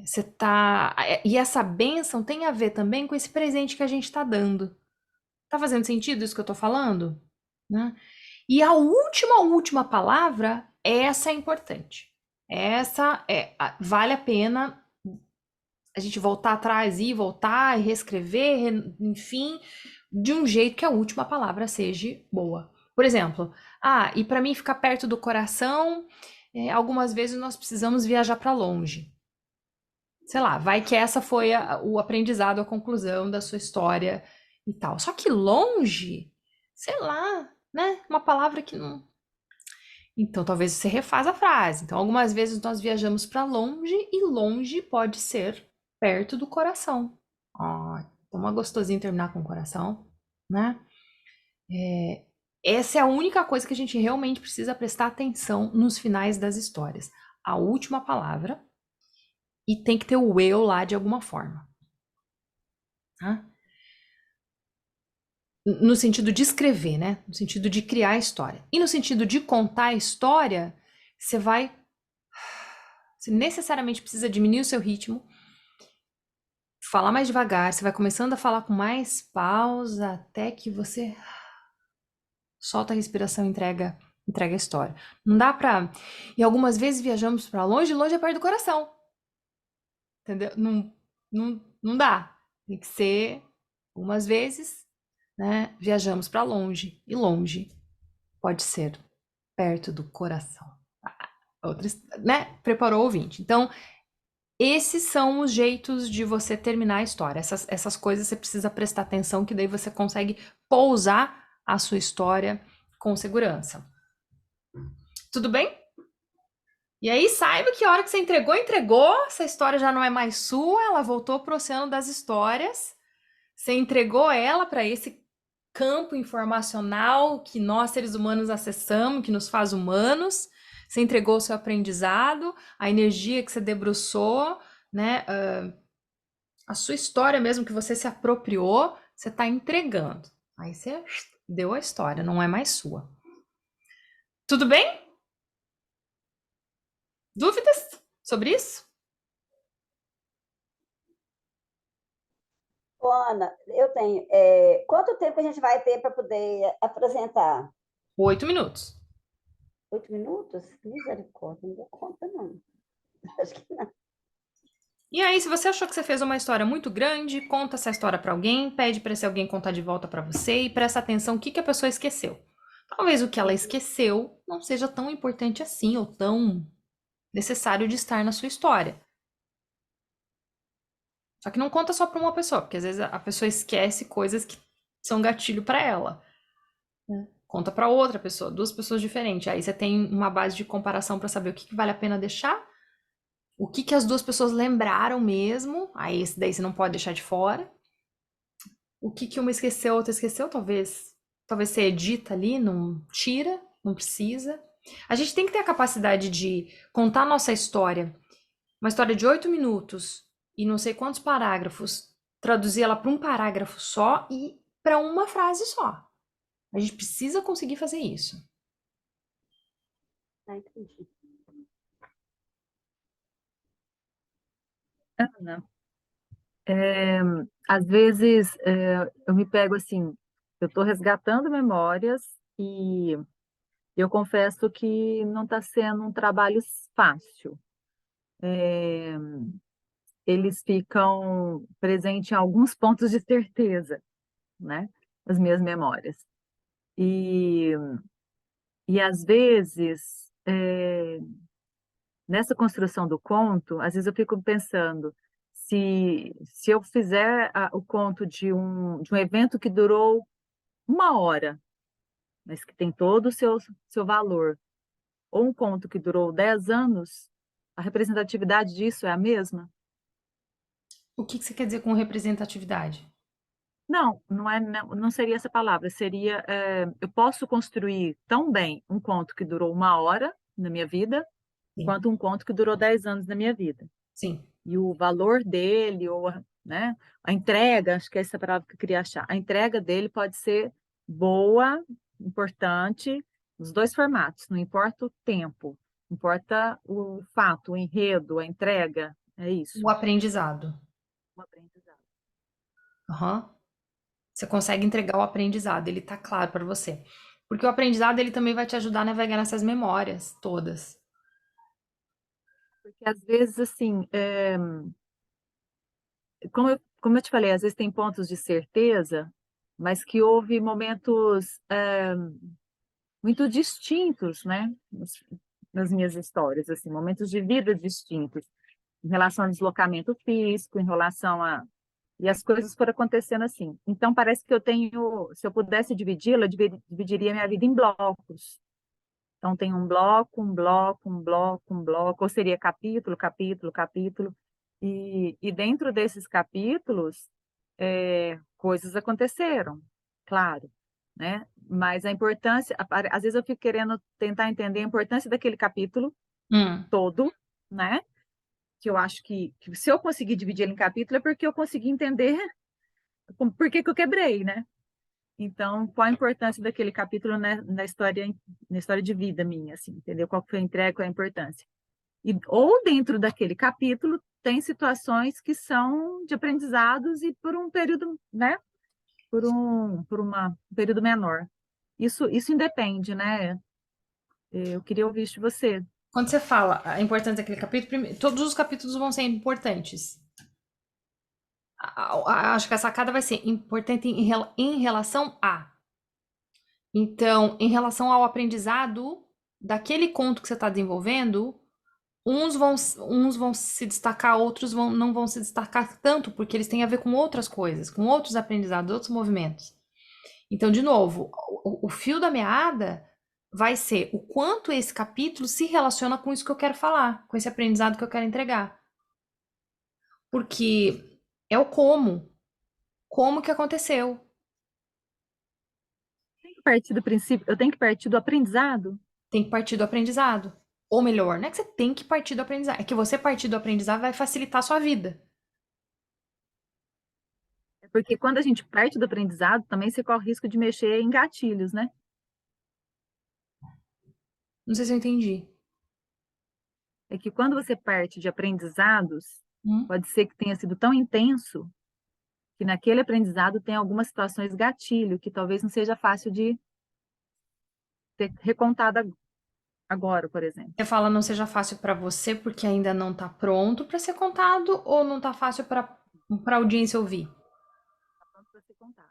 Você tá. E essa bênção tem a ver também com esse presente que a gente está dando. Tá fazendo sentido isso que eu tô falando? Né? E a última palavra, essa é importante. Essa vale a pena a gente voltar atrás e voltar e reescrever, enfim, de um jeito que a última palavra seja boa. Por exemplo, e para mim ficar perto do coração, algumas vezes nós precisamos viajar para longe. Sei lá, vai que essa foi o aprendizado, a conclusão da sua história e tal. Só que longe, sei lá, né? Uma palavra que não. Então, talvez você refaz a frase. Então, algumas vezes nós viajamos para longe e longe pode ser perto do coração. Então é gostosinho terminar com o coração, né? Essa é a única coisa que a gente realmente precisa prestar atenção nos finais das histórias. A última palavra e tem que ter o eu lá de alguma forma. Tá? No sentido de escrever, né? No sentido de criar a história. E no sentido de contar a história, você necessariamente precisa diminuir o seu ritmo, falar mais devagar, você vai começando a falar com mais pausa até que você solta a respiração e entrega a história. Não dá pra... E algumas vezes viajamos para longe, longe é perto do coração. Entendeu? Não dá. Tem que ser, algumas vezes, né? Viajamos para longe. E longe pode ser perto do coração. Né? Preparou o ouvinte. Então, esses são os jeitos de você terminar a história. Essas coisas você precisa prestar atenção, que daí você consegue pousar a sua história com segurança. Tudo bem? E aí, saiba que a hora que você entregou, essa história já não é mais sua, ela voltou para o oceano das histórias. Você entregou ela para esse campo informacional que nós, seres humanos, acessamos, que nos faz humanos. Você entregou o seu aprendizado, a energia que você debruçou, né? A sua história mesmo que você se apropriou, você está entregando. Aí você deu a história, não é mais sua. Tudo bem? Dúvidas sobre isso? Ô, Ana, eu tenho. Quanto tempo a gente vai ter para poder apresentar? 8 minutos. 8 minutos? Misericórdia, não dou conta, não. Acho que não. E aí, se você achou que você fez uma história muito grande, conta essa história para alguém, pede para esse alguém contar de volta para você e presta atenção o que a pessoa esqueceu. Talvez o que ela esqueceu não seja tão importante assim ou tão necessário de estar na sua história. Só que não conta só para uma pessoa, porque às vezes a pessoa esquece coisas que são gatilho para ela. Conta para outra pessoa, 2 pessoas diferentes. Aí você tem uma base de comparação para saber o que vale a pena deixar, o que as 2 pessoas lembraram mesmo. Aí esse daí você não pode deixar de fora. O que uma esqueceu, a outra esqueceu, talvez você edita ali, não tira, não precisa. A gente tem que ter a capacidade de contar a nossa história, uma história de 8 minutos e não sei quantos parágrafos, traduzir ela para um parágrafo só e para uma frase só. A gente precisa conseguir fazer isso. Entendi. Ana, às vezes eu me pego assim, eu estou resgatando memórias e eu confesso que não está sendo um trabalho fácil. Eles ficam presentes em alguns pontos de certeza, né? As minhas memórias. E, e às vezes, nessa construção do conto, às vezes eu fico pensando, se eu fizer o conto de um evento que durou uma hora, mas que tem todo o seu valor, ou um conto que durou 10 anos, a representatividade disso é a mesma? O que que você quer dizer com representatividade? Não, não seria essa palavra, seria, eu posso construir tão bem um conto que durou uma hora na minha vida, Sim, quanto um conto que durou 10 anos na minha vida. sim. E o valor dele, ou né, a entrega, acho que é essa palavra que eu queria achar, a entrega dele pode ser boa, importante, nos dois formatos, não importa o tempo, importa o fato, o enredo, a entrega, é O isso, aprendizado. o aprendizado. Aham. Você consegue entregar o aprendizado, ele tá claro para você. Porque o aprendizado, ele também vai te ajudar a navegar nessas memórias todas. Porque às vezes, assim, como eu te falei, às vezes tem pontos de certeza, mas que houve momentos muito distintos, né, nas minhas histórias, assim, momentos de vida distintos, em relação ao deslocamento físico, em relação a... E as coisas foram acontecendo assim. Então, parece que eu tenho, se eu pudesse dividi-la, eu dividiria minha vida em blocos. Então, tem um bloco, um bloco, um bloco, um bloco, ou seria capítulo, capítulo, capítulo. E dentro desses capítulos, coisas aconteceram, claro, né? Mas a importância, às vezes eu fico querendo tentar entender a importância daquele capítulo Hum. todo, né? Que eu acho que se eu conseguir dividir ele em capítulo é porque eu consegui entender por que que eu quebrei, né? Então, qual a importância daquele capítulo na história de vida minha, assim, entendeu? Qual que foi a entrega, qual é a importância? Ou dentro daquele capítulo tem situações que são de aprendizados e por um período, né? Um período menor. Isso independe, né? Eu queria ouvir isso de você. Quando você fala a importância daquele capítulo, todos os capítulos vão ser importantes. Acho que a sacada vai ser importante em relação a. Então, em relação ao aprendizado daquele conto que você está desenvolvendo, uns vão se destacar, outros não vão se destacar tanto, porque eles têm a ver com outras coisas, com outros aprendizados, outros movimentos. Então, de novo, o fio da meada vai ser o quanto esse capítulo se relaciona com isso que eu quero falar, com esse aprendizado que eu quero entregar. Porque é o como. Como que aconteceu? Partir do princípio, eu tenho que partir do aprendizado, Tem que partir do aprendizado. Ou melhor, não é que você tem que partir do aprendizado, é que você partir do aprendizado vai facilitar a sua vida. porque quando a gente parte do aprendizado, também você corre o risco de mexer em gatilhos, né? Não sei se eu entendi. É que quando você parte de aprendizados, Hum? pode ser que tenha sido tão intenso que naquele aprendizado tem algumas situações gatilho que talvez não seja fácil de ser recontada agora, por exemplo. Você fala não seja fácil para você porque ainda não tá pronto para ser contado ou não tá fácil para audiência ouvir? Pronto para ser contado.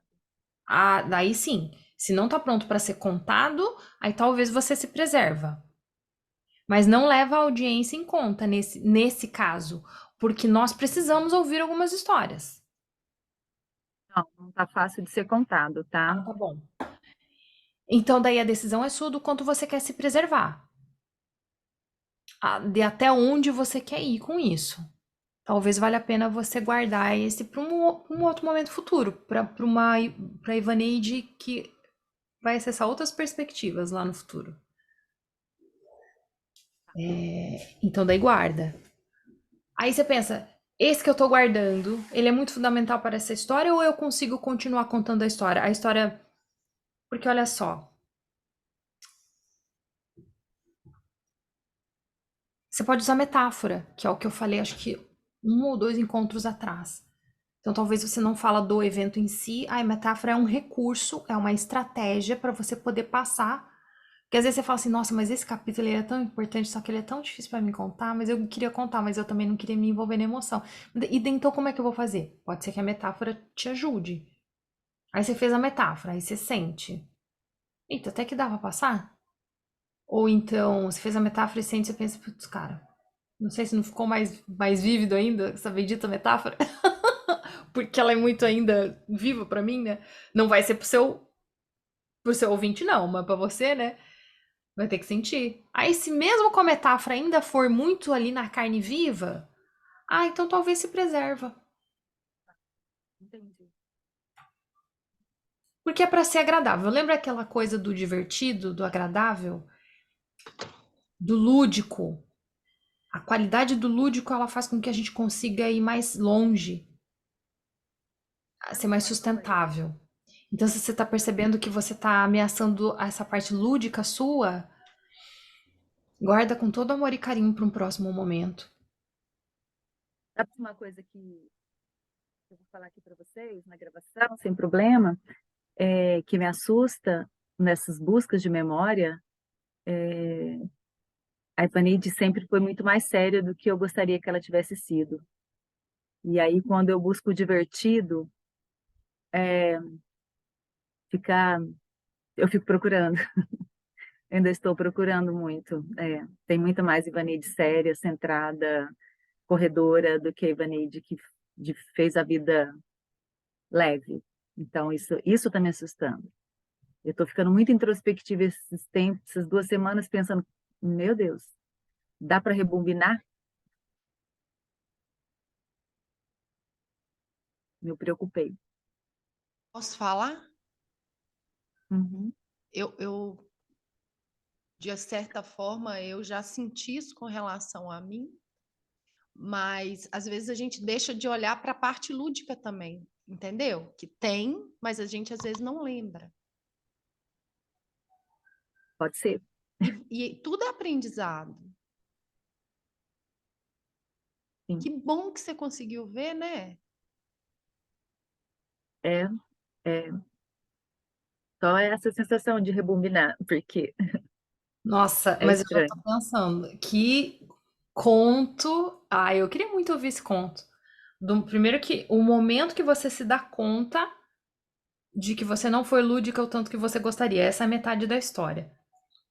Ah, daí sim. Se não tá pronto para ser contado, aí talvez você se preserva. Mas não leva a audiência em conta nesse caso, porque nós precisamos ouvir algumas histórias. Não está fácil de ser contado, tá? Ah, tá bom. Então, daí a decisão é sua do quanto você quer se preservar. De até onde você quer ir com isso. Talvez valha a pena você guardar esse para um outro momento futuro, para Ivaneide que vai acessar outras perspectivas lá no futuro. Então, daí guarda. Aí você pensa, Esse que eu tô guardando, ele é muito fundamental para essa história ou eu consigo continuar contando a história? A história. Porque olha só, você pode usar metáfora, que é o que eu falei, acho que um ou dois encontros atrás. Então, talvez você não fala do evento em si, a metáfora é um recurso, é uma estratégia para você poder passar. Porque às vezes você fala assim, nossa, mas esse capítulo ele é tão importante, só que ele é tão difícil para mim contar, mas eu queria contar, mas eu também não queria me envolver na emoção. Então, como é que eu vou fazer? Pode ser que a metáfora te ajude. Aí você fez a metáfora, aí você sente. Eita, até que dá pra passar? Ou então, você fez a metáfora e sente, você pensa, putz, cara, não sei se não ficou mais vívido ainda essa bendita metáfora. Porque ela é muito ainda viva pra mim, né? Não vai ser pro seu ouvinte, não, mas pra você, né? Vai ter que sentir. Aí, se mesmo com a metáfora ainda for muito ali na carne viva, então talvez se preserva. Entendi. Porque é pra ser agradável. Lembra aquela coisa do divertido, do agradável, do lúdico? A qualidade do lúdico, ela faz com que a gente consiga ir mais longe, a ser mais sustentável. Então, se você tá percebendo que você tá ameaçando essa parte lúdica sua, guarda com todo amor e carinho para um próximo momento. Sabe uma coisa que eu vou falar aqui para vocês na gravação, sem problema, que me assusta nessas buscas de memória? A Ivanide sempre foi muito mais séria do que eu gostaria que ela tivesse sido. E aí, quando eu busco o divertido, fica, eu fico procurando. Ainda estou procurando muito. Tem muito mais Ivanide séria, centrada, corredora, do que a Ivanide que fez a vida leve. Então, isso está me assustando. Eu estou ficando muito introspectiva esses tempos, essas 2 semanas, pensando, meu Deus, dá para rebobinar? Me preocupei. Posso falar? Uhum. Eu, de certa forma, eu já senti isso com relação a mim, mas às vezes a gente deixa de olhar para a parte lúdica também, entendeu? Que tem, mas a gente às vezes não lembra. Pode ser. E tudo é aprendizado. Sim. Que bom que você conseguiu ver, né? É, é. Só essa sensação de rebobinar, porque Nossa, é mas eu já tô estranho. pensando, que conto. Eu queria muito ouvir esse conto. Primeiro que o momento que você se dá conta de que você não foi lúdica o tanto que você gostaria. Essa é a metade da história.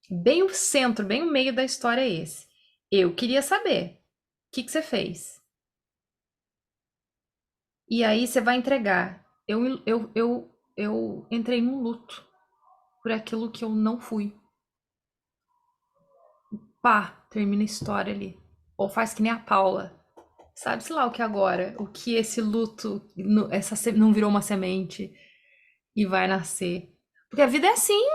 Bem o centro, bem o meio da história é esse. Eu queria saber o que você fez. E aí você vai entregar. Eu entrei num luto por aquilo que eu não fui. Pá, termina a história ali. Ou faz que nem a Paula. Sabe-se lá o que agora? O que esse luto não virou uma semente e vai nascer. Porque a vida é assim.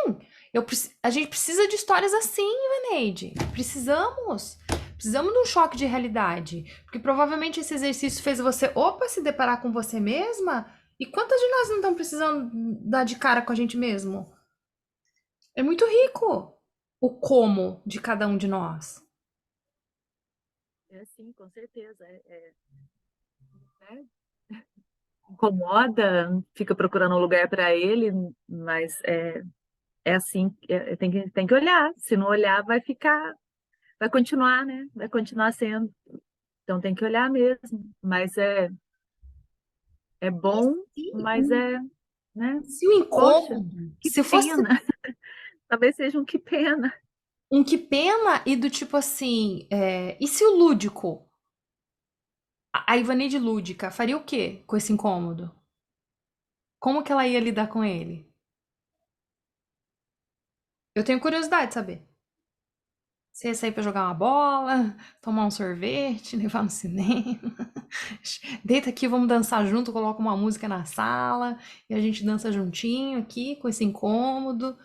A gente precisa de histórias assim, Veneide. Precisamos. Precisamos de um choque de realidade. Porque provavelmente esse exercício fez você, opa, se deparar com você mesma. E quantas de nós não estão precisando dar de cara com a gente mesmo? É muito rico o como de cada um de nós. Sim, com certeza. Né? Incomoda, fica procurando um lugar para ele, mas é assim, tem que olhar. Se não olhar, vai continuar, né? Vai continuar sendo. Então tem que olhar mesmo. Mas é bom, mas né? Se o Poxa, incômodo, que se fosse pena. Talvez seja um que pena. um que pena e do tipo assim, e se o lúdico, a Ivanide lúdica, faria o quê com esse incômodo? Como que ela ia lidar com ele? Eu tenho curiosidade de saber. Você ia sair pra jogar uma bola, tomar um sorvete, levar no cinema. Deita aqui, vamos dançar junto, coloca uma música na sala e a gente dança juntinho aqui com esse incômodo.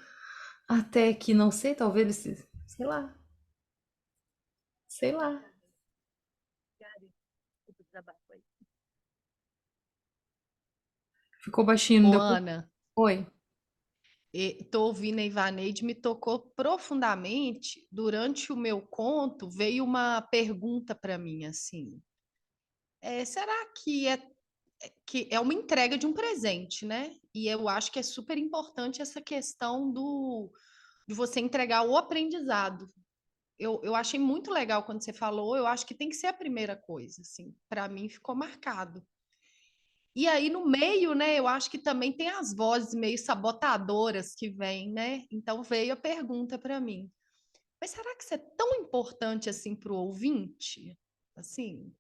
Até que, não sei, talvez esse, sei lá, sei lá. Desculpa o desabafo aí. Ficou baixinho, não Ô, deu pra... Ana, Oi. tô ouvindo a Ivaneide, me tocou profundamente. Durante o meu conto, veio uma pergunta para mim, assim, será que é uma entrega de um presente, né? E eu acho que é super importante essa questão de você entregar o aprendizado. Eu achei muito legal quando você falou, eu acho que tem que ser a primeira coisa, assim, para mim ficou marcado. E aí, no meio, né, eu acho que também tem as vozes meio sabotadoras que vêm, né? Então veio a pergunta para mim. Mas será que isso é tão importante assim para o ouvinte? Assim,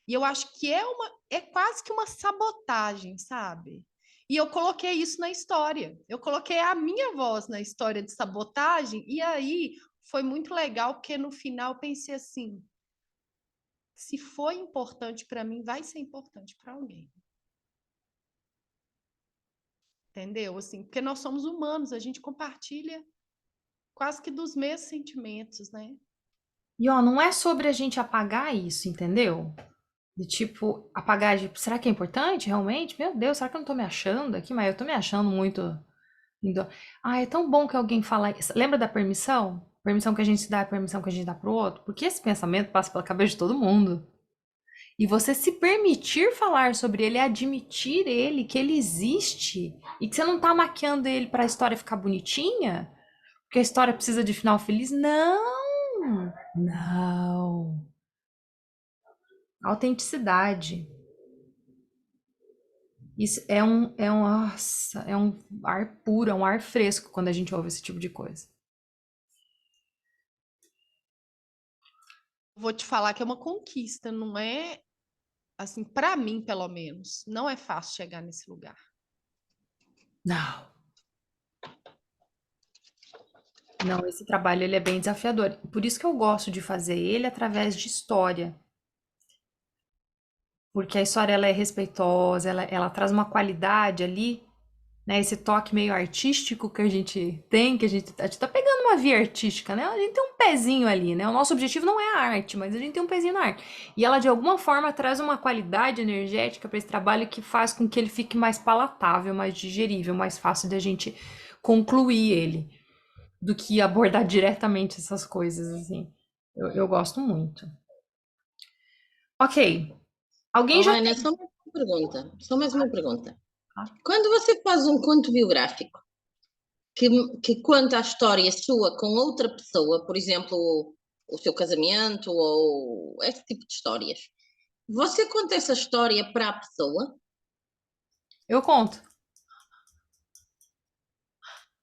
e eu acho que é quase que uma sabotagem, sabe? E eu coloquei isso na história. Eu coloquei a minha voz na história de sabotagem, e aí foi muito legal, porque no final eu pensei assim: se foi importante para mim, vai ser importante para alguém. Entendeu? Assim, porque nós somos humanos, a gente compartilha quase que dos mesmos sentimentos, né? E ó, não é sobre a gente apagar isso, entendeu? De tipo, apagar de, será que é importante realmente? Meu Deus, será que eu não tô me achando aqui? Mas eu tô me achando muito. Ah, é tão bom que alguém fala isso. Lembra da permissão? Permissão que a gente se dá, é a permissão que a gente dá pro outro? Porque esse pensamento passa pela cabeça de todo mundo. E você se permitir falar sobre ele, admitir ele, que ele existe, e que você não tá maquiando ele pra história ficar bonitinha, porque a história precisa de final feliz. Não! Não. Autenticidade. Isso nossa, é um ar puro, é um ar fresco quando a gente ouve esse tipo de coisa. Vou te falar que é uma conquista, não é assim, para mim, pelo menos, não é fácil chegar nesse lugar. Não. Não, esse trabalho ele é bem desafiador. Por isso que eu gosto de fazer ele através de história. Porque a história ela é respeitosa, ela traz uma qualidade ali, né? Esse toque meio artístico que a gente tem, que a gente tá pegando uma via artística, né? A gente tem um pezinho ali, né? O nosso objetivo não é a arte, mas a gente tem um pezinho na arte. E ela, de alguma forma, traz uma qualidade energética para esse trabalho que faz com que ele fique mais palatável, mais digerível, mais fácil de a gente concluir ele, do que abordar diretamente essas coisas, assim. Eu gosto muito. Ok. Alguém Oh, já Ana, tem. só mais uma pergunta. Só mais uma pergunta. Ah. Quando você faz um conto biográfico que, que conta a história sua com outra pessoa, por exemplo, o seu casamento ou esse tipo de histórias, você conta essa história para a pessoa? Eu conto.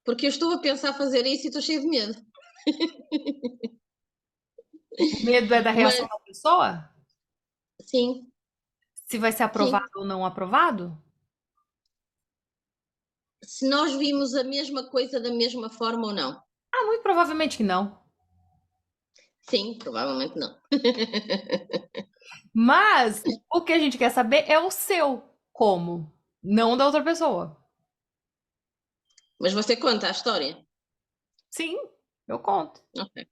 Porque eu estou a pensar fazer isso e estou cheia de medo. O medo é da Mas, reação da pessoa? sim, Se vai ser sim. aprovado ou não aprovado? Se nós vimos a mesma coisa da mesma forma ou não? Ah, muito provavelmente que não. Sim, provavelmente não. Mas o que a gente quer saber é o seu como, não da outra pessoa. Mas você conta a história? Sim, eu conto. Ok.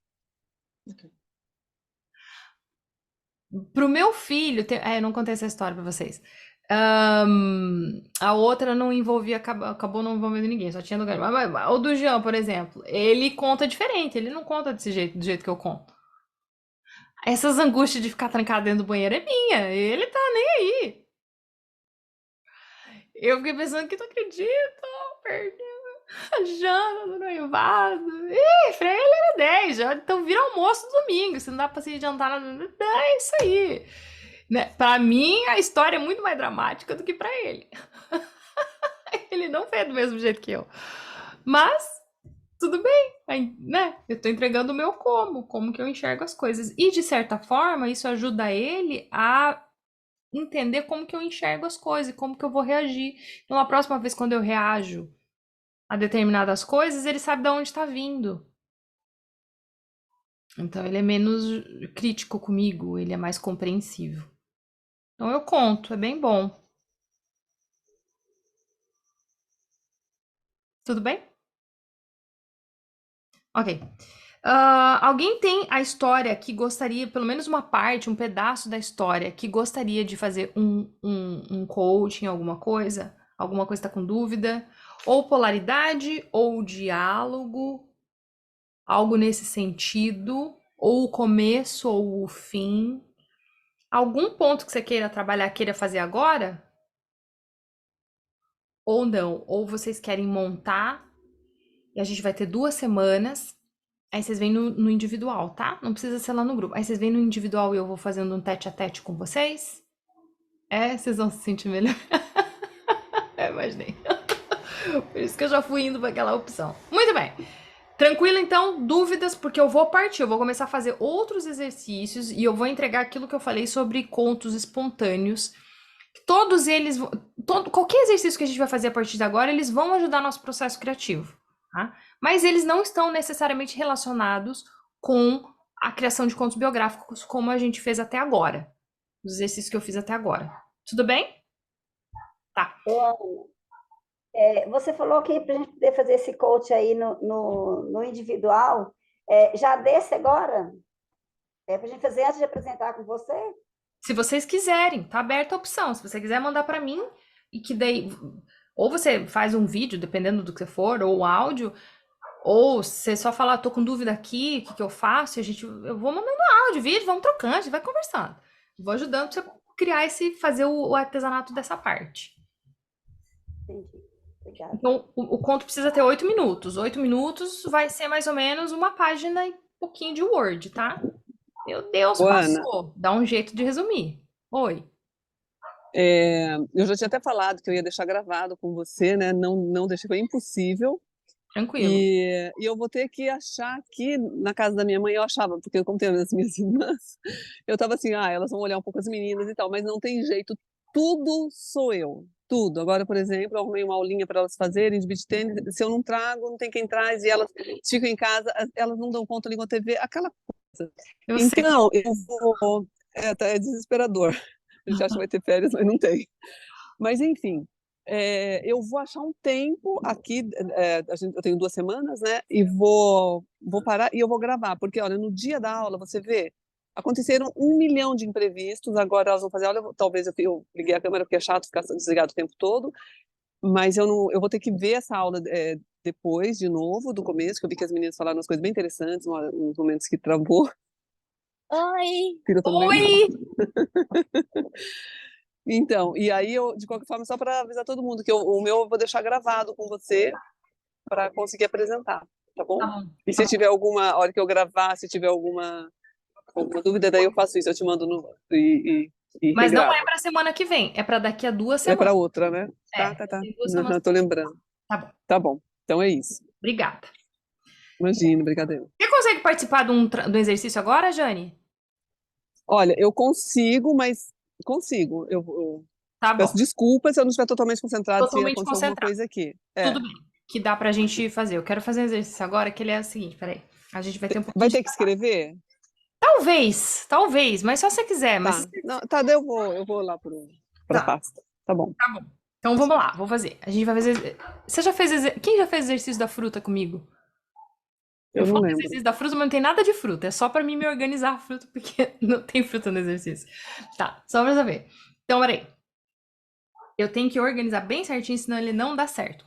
Pro meu filho, eu não contei essa história pra vocês. A outra não envolvia, acabou não envolvendo ninguém, só tinha lugar. Mas o do Jean, por exemplo, ele conta diferente, ele não conta desse jeito, do jeito que eu conto. Essas angústias de ficar trancado dentro do banheiro é minha, ele tá nem aí. Eu fiquei pensando que não acredito, perdi a Jana do noivado. Ih, pra ele era 10, já, então vira almoço domingo, se não dá pra se jantar, é isso aí. Né? Pra mim, a história é muito mais dramática do que pra ele. Ele não fez do mesmo jeito que eu. Mas, tudo bem, né? Eu tô entregando o meu como que eu enxergo as coisas. E, de certa forma, isso ajuda ele a entender como que eu enxergo as coisas e como que eu vou reagir. Então, a próxima vez, quando eu reajo a determinadas coisas, ele sabe de onde está vindo. Então, ele é menos crítico comigo, ele é mais compreensivo. Então, eu conto, é bem bom. Tudo bem? Ok. Alguém tem a história que gostaria, pelo menos uma parte, um pedaço da história, que gostaria de fazer um coaching, alguma coisa? Alguma coisa está com dúvida? Ou polaridade, ou diálogo, algo nesse sentido, ou o começo, ou o fim. Algum ponto que você queira trabalhar, queira fazer agora? Ou não? Ou vocês querem montar e a gente vai ter 2 semanas. Aí vocês vêm no individual, tá? Não precisa ser lá no grupo. Aí vocês vêm no individual e eu vou fazendo um tete a tete com vocês. Vocês vão se sentir melhor. Imaginei. Por isso que eu já fui indo para aquela opção. Muito bem. Tranquilo, então? Dúvidas? Porque eu vou partir. Eu vou começar a fazer outros exercícios e eu vou entregar aquilo que eu falei sobre contos espontâneos. Todos eles... qualquer exercício que a gente vai fazer a partir de agora, eles vão ajudar nosso processo criativo. Tá? Mas eles não estão necessariamente relacionados com a criação de contos biográficos como a gente fez até agora. Os exercícios que eu fiz até agora. Tudo bem? Tá. Você falou que para a gente poder fazer esse coach aí no individual, já desse agora? Para a gente fazer antes de apresentar com você? Se vocês quiserem, tá aberta a opção. Se você quiser mandar para mim, e que daí... Ou você faz um vídeo, dependendo do que for, ou áudio, ou você só fala, tô com dúvida aqui, o que eu faço, e eu vou mandando áudio, vídeo, vamos trocando, a gente vai conversando. Vou ajudando pra você criar fazer o artesanato dessa parte. Entendi. Obrigada. Então, o conto precisa ter 8 minutos. 8 minutos vai ser mais ou menos uma página e um pouquinho de Word, tá? Meu Deus, Ana, passou. Dá um jeito de resumir. Oi. eu já tinha até falado que eu ia deixar gravado com você, né? Não deixei, foi impossível. Tranquilo. E eu vou ter que achar aqui na casa da minha mãe, eu achava, porque eu contei as minhas irmãs, eu estava assim, elas vão olhar um pouco as meninas e tal, mas não tem jeito, tudo sou eu, tudo. Agora, por exemplo, eu arrumei uma aulinha para elas fazerem de beach tennis, se eu não trago, não tem quem traz, e elas ficam em casa, elas não dão conta, ligam a TV, aquela coisa. Eu sei. Então, eu vou... É desesperador. A gente acha que vai ter férias, mas não tem. Mas, enfim, eu vou achar um tempo aqui, eu tenho 2 semanas, né? E vou parar e eu vou gravar, porque, olha, no dia da aula, você vê, aconteceram 1 milhão de imprevistos, agora elas vão fazer aula, talvez eu liguei a câmera, porque é chato ficar desligado o tempo todo, mas eu vou ter que ver essa aula depois, de novo, do começo, que eu vi que as meninas falaram umas coisas bem interessantes, uns momentos que travou. Oi! Filho também. Oi! Então, e aí de qualquer forma, só para avisar todo mundo que o meu eu vou deixar gravado com você para conseguir apresentar, tá bom? Tá bom. E se tiver alguma hora que eu gravar, se tiver alguma dúvida, daí eu faço isso, eu te mando e Mas não regravo. é pra semana que vem, é pra daqui a 2 É semanas. para outra, né? É, Tá. tem 2 semanas. Tô lembrando. Tá bom. Tá bom. Então é isso. Obrigada. Imagina, brincadeira. Você consegue participar do exercício agora, Jane? Olha, eu consigo, mas consigo. Eu Tá bom. peço desculpas se eu não estiver totalmente concentrado, Totalmente se acontecer alguma concentrado. coisa aqui. Tudo bem. Que dá pra gente fazer. Eu quero fazer um exercício agora, que ele é o seguinte, peraí. A gente vai ter um pouquinho Vai de... ter que escrever? Talvez, mas só se você quiser. Mas... Tá. Não, tá, daí eu vou lá pra Tá. pasta. Tá bom. Tá bom. Então vamos lá, vou fazer. A gente vai fazer... Você já fez... Quem já fez exercício da fruta comigo? Eu não falo lembro. exercício da fruta, mas não tem nada de fruta. É só pra mim me organizar a fruta, porque não tem fruta no exercício. Tá, só pra saber. Então, peraí. Eu tenho que organizar bem certinho, senão ele não dá certo.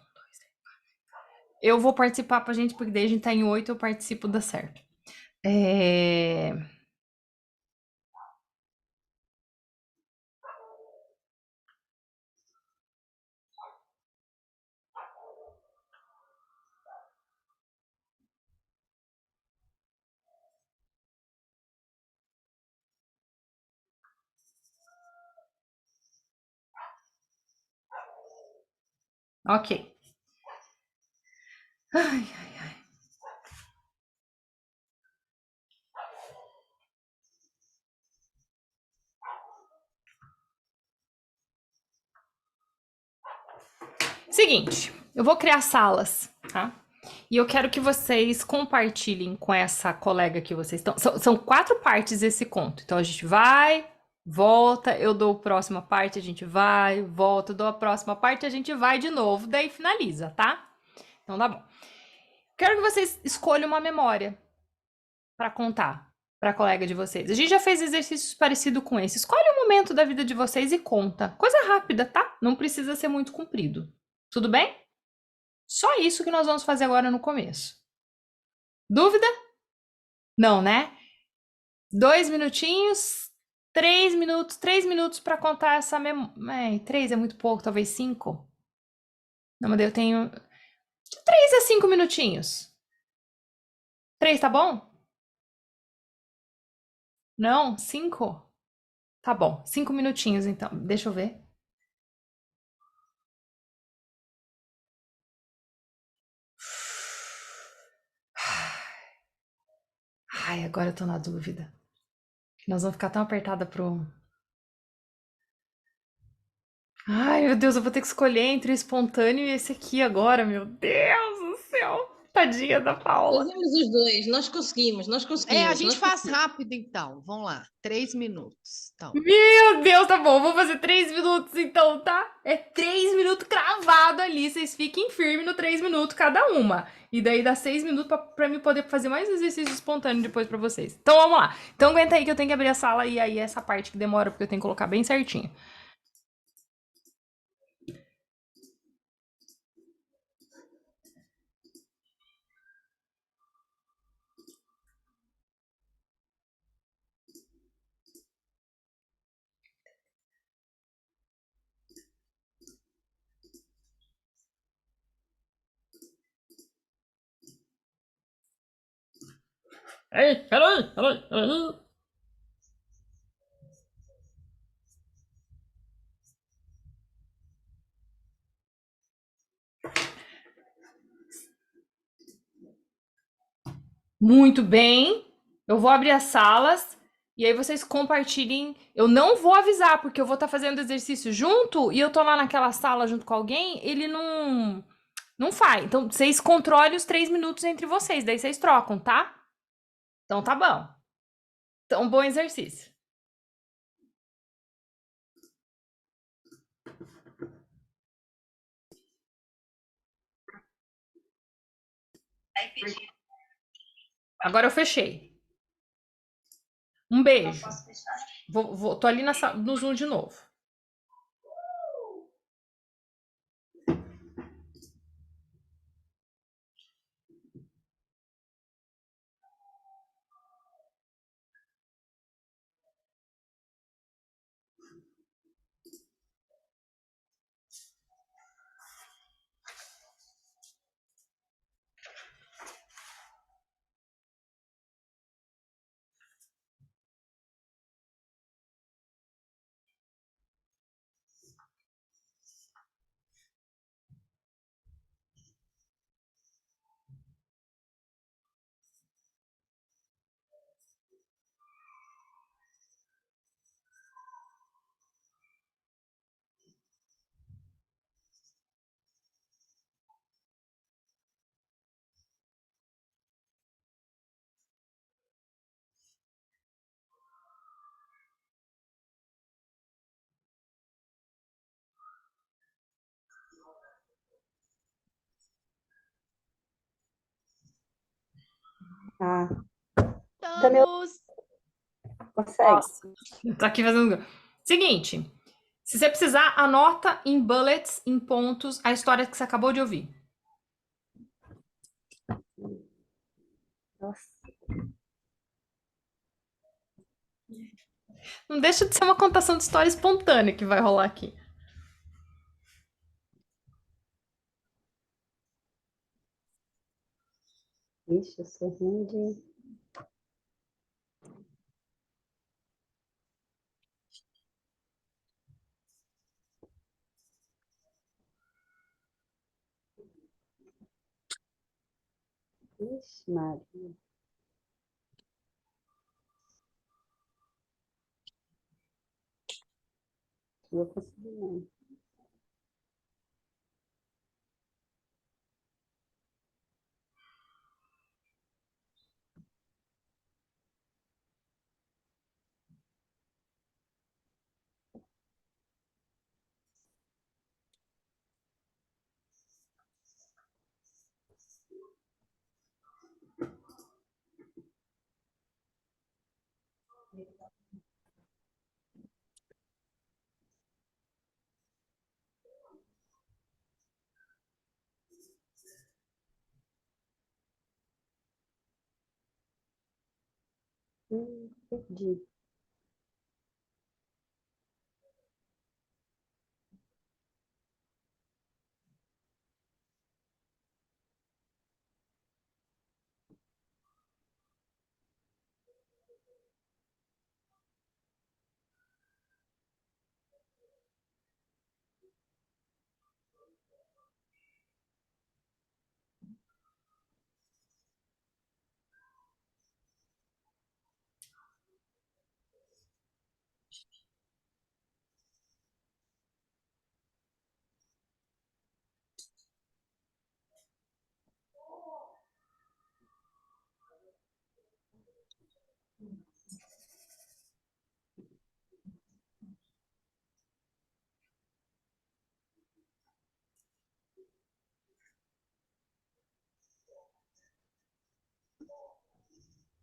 Eu vou participar pra gente, porque daí a gente tá em 8, eu participo, dá certo. Ok. Ai. Seguinte, eu vou criar salas, tá? E eu quero que vocês compartilhem com essa colega que vocês estão. São 4 partes esse conto. Então a gente vai, volta, eu dou a próxima parte, a gente vai, volta, eu dou a próxima parte, a gente vai de novo, daí finaliza, tá? Então tá bom. Quero que vocês escolham uma memória para contar para a colega de vocês. A gente já fez exercícios parecidos com esse. Escolhe uma momento da vida de vocês e conta. Coisa rápida, tá? Não precisa ser muito comprido. Tudo bem? Só isso que nós vamos fazer agora no começo. Dúvida? Não, né? 2 minutinhos, 3 minutos, 3 minutos para contar essa memória. 3 é muito pouco, talvez 5. Não, mas eu tenho. De 3 a 5 minutinhos. 3 tá bom? Não? 5? Tá bom. 5 minutinhos então. Deixa eu ver. Ai, agora eu tô na dúvida. Nós vamos ficar tão apertada pro. Ai, meu Deus, eu vou ter que escolher entre o espontâneo e esse aqui agora, meu Deus do céu. Tadinha da Paula. Fazemos os dois, nós conseguimos, nós É, a conseguimos. gente nós faz conseguimos. rápido então. Vamos lá, 3 minutos. Então, Meu Deus, tá bom. Vou fazer 3 minutos então, tá? É 3 minutos cravado ali. Vocês fiquem firmes no 3 minutos cada uma. E daí dá 6 minutos pra mim poder fazer mais exercício espontâneo depois pra vocês. Então vamos lá. Então aguenta aí que eu tenho que abrir a sala e aí essa parte que demora porque eu tenho que colocar bem certinho. Ei, peraí. Muito bem. Eu vou abrir as salas e aí vocês compartilhem. Eu não vou avisar, porque eu vou estar fazendo exercício junto e eu tô lá naquela sala junto com alguém, ele não faz. Então, vocês controlem os 3 minutos entre vocês, daí vocês trocam, tá? Então tá bom. Então, bom exercício. Agora eu fechei. Um beijo. Tô ali no Zoom de novo. Ah, também estamos. consegue. Nossa, tá aqui fazendo. Seguinte, se você precisar, anota em bullets, em pontos, a história que você acabou de ouvir. Nossa. Não deixa de ser uma contação de história espontânea que vai rolar aqui. Ixi, eu sou ruim de... Ixi, Maria. Não vou conseguir, não. Entendi.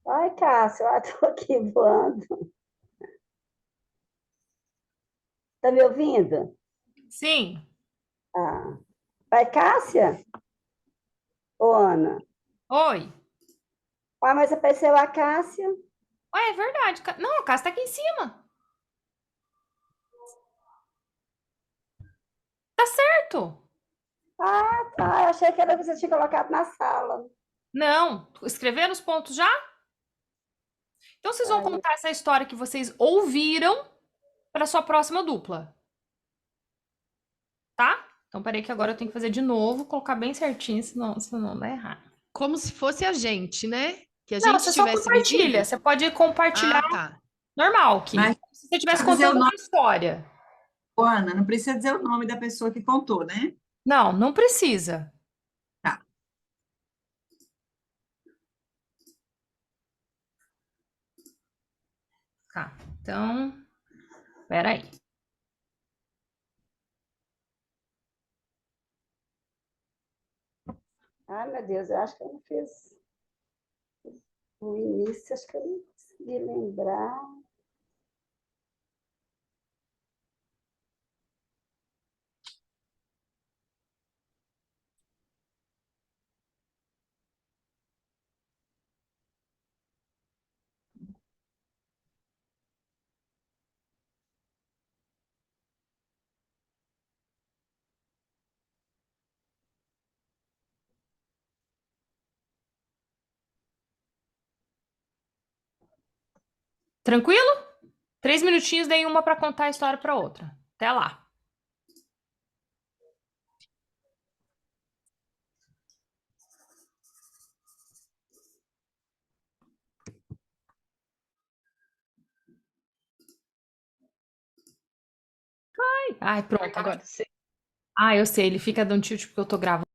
Ai, Cássio, eu tô aqui voando. Tá me ouvindo? Sim. Ah. Vai, Cássia? Ô, Ana? Oi. Ah, mas apareceu a Cássia. Ué, é verdade. Não, a casa tá aqui em cima. Tá certo. Ah, tá. Eu achei que era você tinha colocado na sala. Não. Escreveram os pontos já? Então vocês vão Ai, contar essa história que vocês ouviram para sua próxima dupla, tá? Então peraí que agora eu tenho que fazer de novo, colocar bem certinho, senão dá errado. Como se fosse a gente, né? Que a Não, gente você só tivesse compartilha. vivido. Você pode compartilhar Ah, tá. normal, que Mas se você estivesse não precisa dizer o contando uma nome, história. Ana, não precisa dizer o nome da pessoa que contou, né? Não, não precisa. Tá. Tá. Então, peraí. ai, meu Deus, eu acho que eu não fiz no início, acho que eu não consegui lembrar. Tranquilo? 3 minutinhos, daí uma para contar a história para outra. Até lá. Ai, pronto. Agora sim. Ah, eu sei, ele fica dando tilt porque eu tô gravando.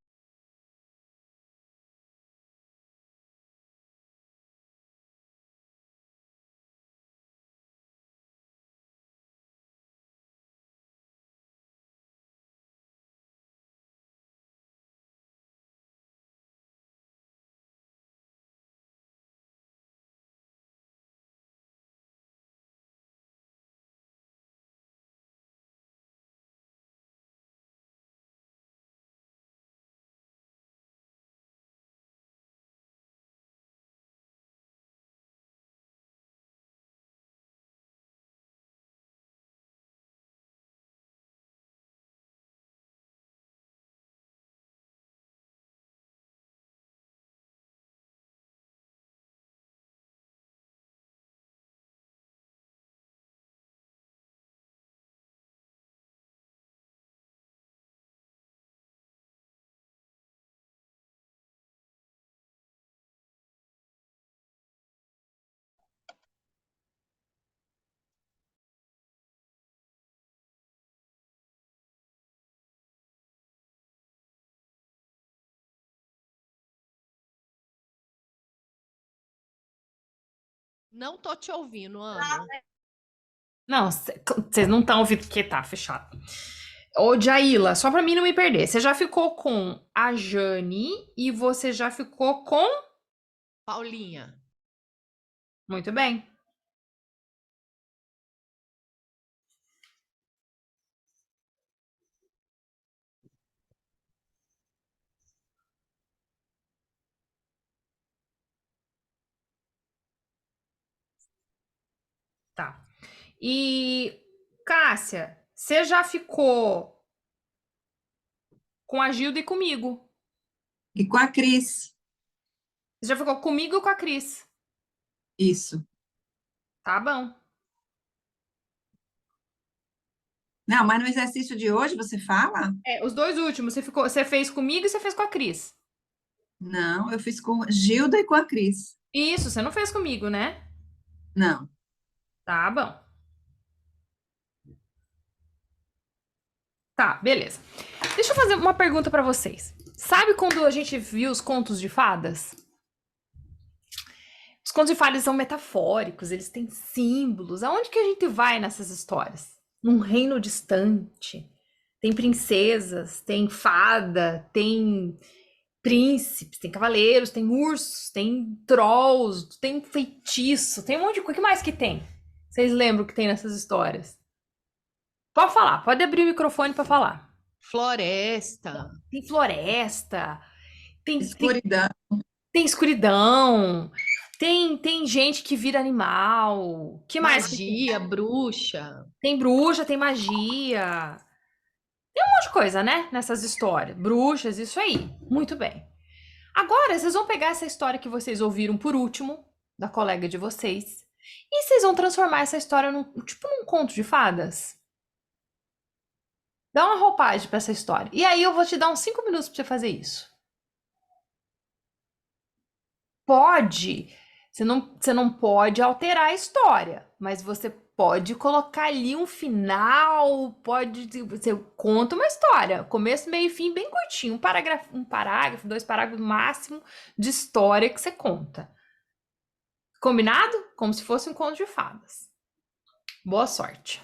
Não tô te ouvindo, Ana. Não, vocês não estão ouvindo porque tá fechado. Ô, Jaila, só pra mim não me perder. Você já ficou com a Jane e você já ficou com. Paulinha. Muito bem. Tá. E, Cássia, você já ficou com a Gilda e comigo? E com a Cris, Você já ficou comigo e com a Cris? isso. Tá bom. Não, mas no exercício de hoje você fala? É, os dois últimos, você fez comigo e você fez com a Cris. Não, eu fiz com Gilda e com a Cris. Isso, você não fez comigo, né? Não. Tá bom. Tá, beleza. Deixa eu fazer uma pergunta pra vocês. Sabe quando a gente viu os contos de fadas? Os contos de fadas são metafóricos, eles têm símbolos. Aonde que a gente vai nessas histórias? Num reino distante. Tem princesas, tem fada, tem príncipes, tem cavaleiros, tem ursos, tem trolls, tem feitiço, tem um monte de coisa. O que mais que tem? Vocês lembram que tem nessas histórias? Pode falar, pode abrir o microfone pra falar. Floresta, Tem floresta, tem, tem, Escuridão. tem escuridão, tem gente que vira animal. Que mais que tem? magia, bruxa. Tem bruxa, tem magia. Tem um monte de coisa, né? Nessas histórias. Bruxas, isso aí. Muito bem. Agora, vocês vão pegar essa história que vocês ouviram por último, da colega de vocês, e vocês vão transformar essa história num conto de fadas. Dá uma roupagem pra essa história. E aí eu vou te dar uns 5 minutos pra você fazer isso. Pode, você não pode alterar a história, mas você pode colocar ali um final, você conta uma história, começo, meio e fim, bem curtinho, um parágrafo, 2 parágrafos no máximo de história que você conta. Combinado? Como se fosse um conto de fadas. Boa sorte.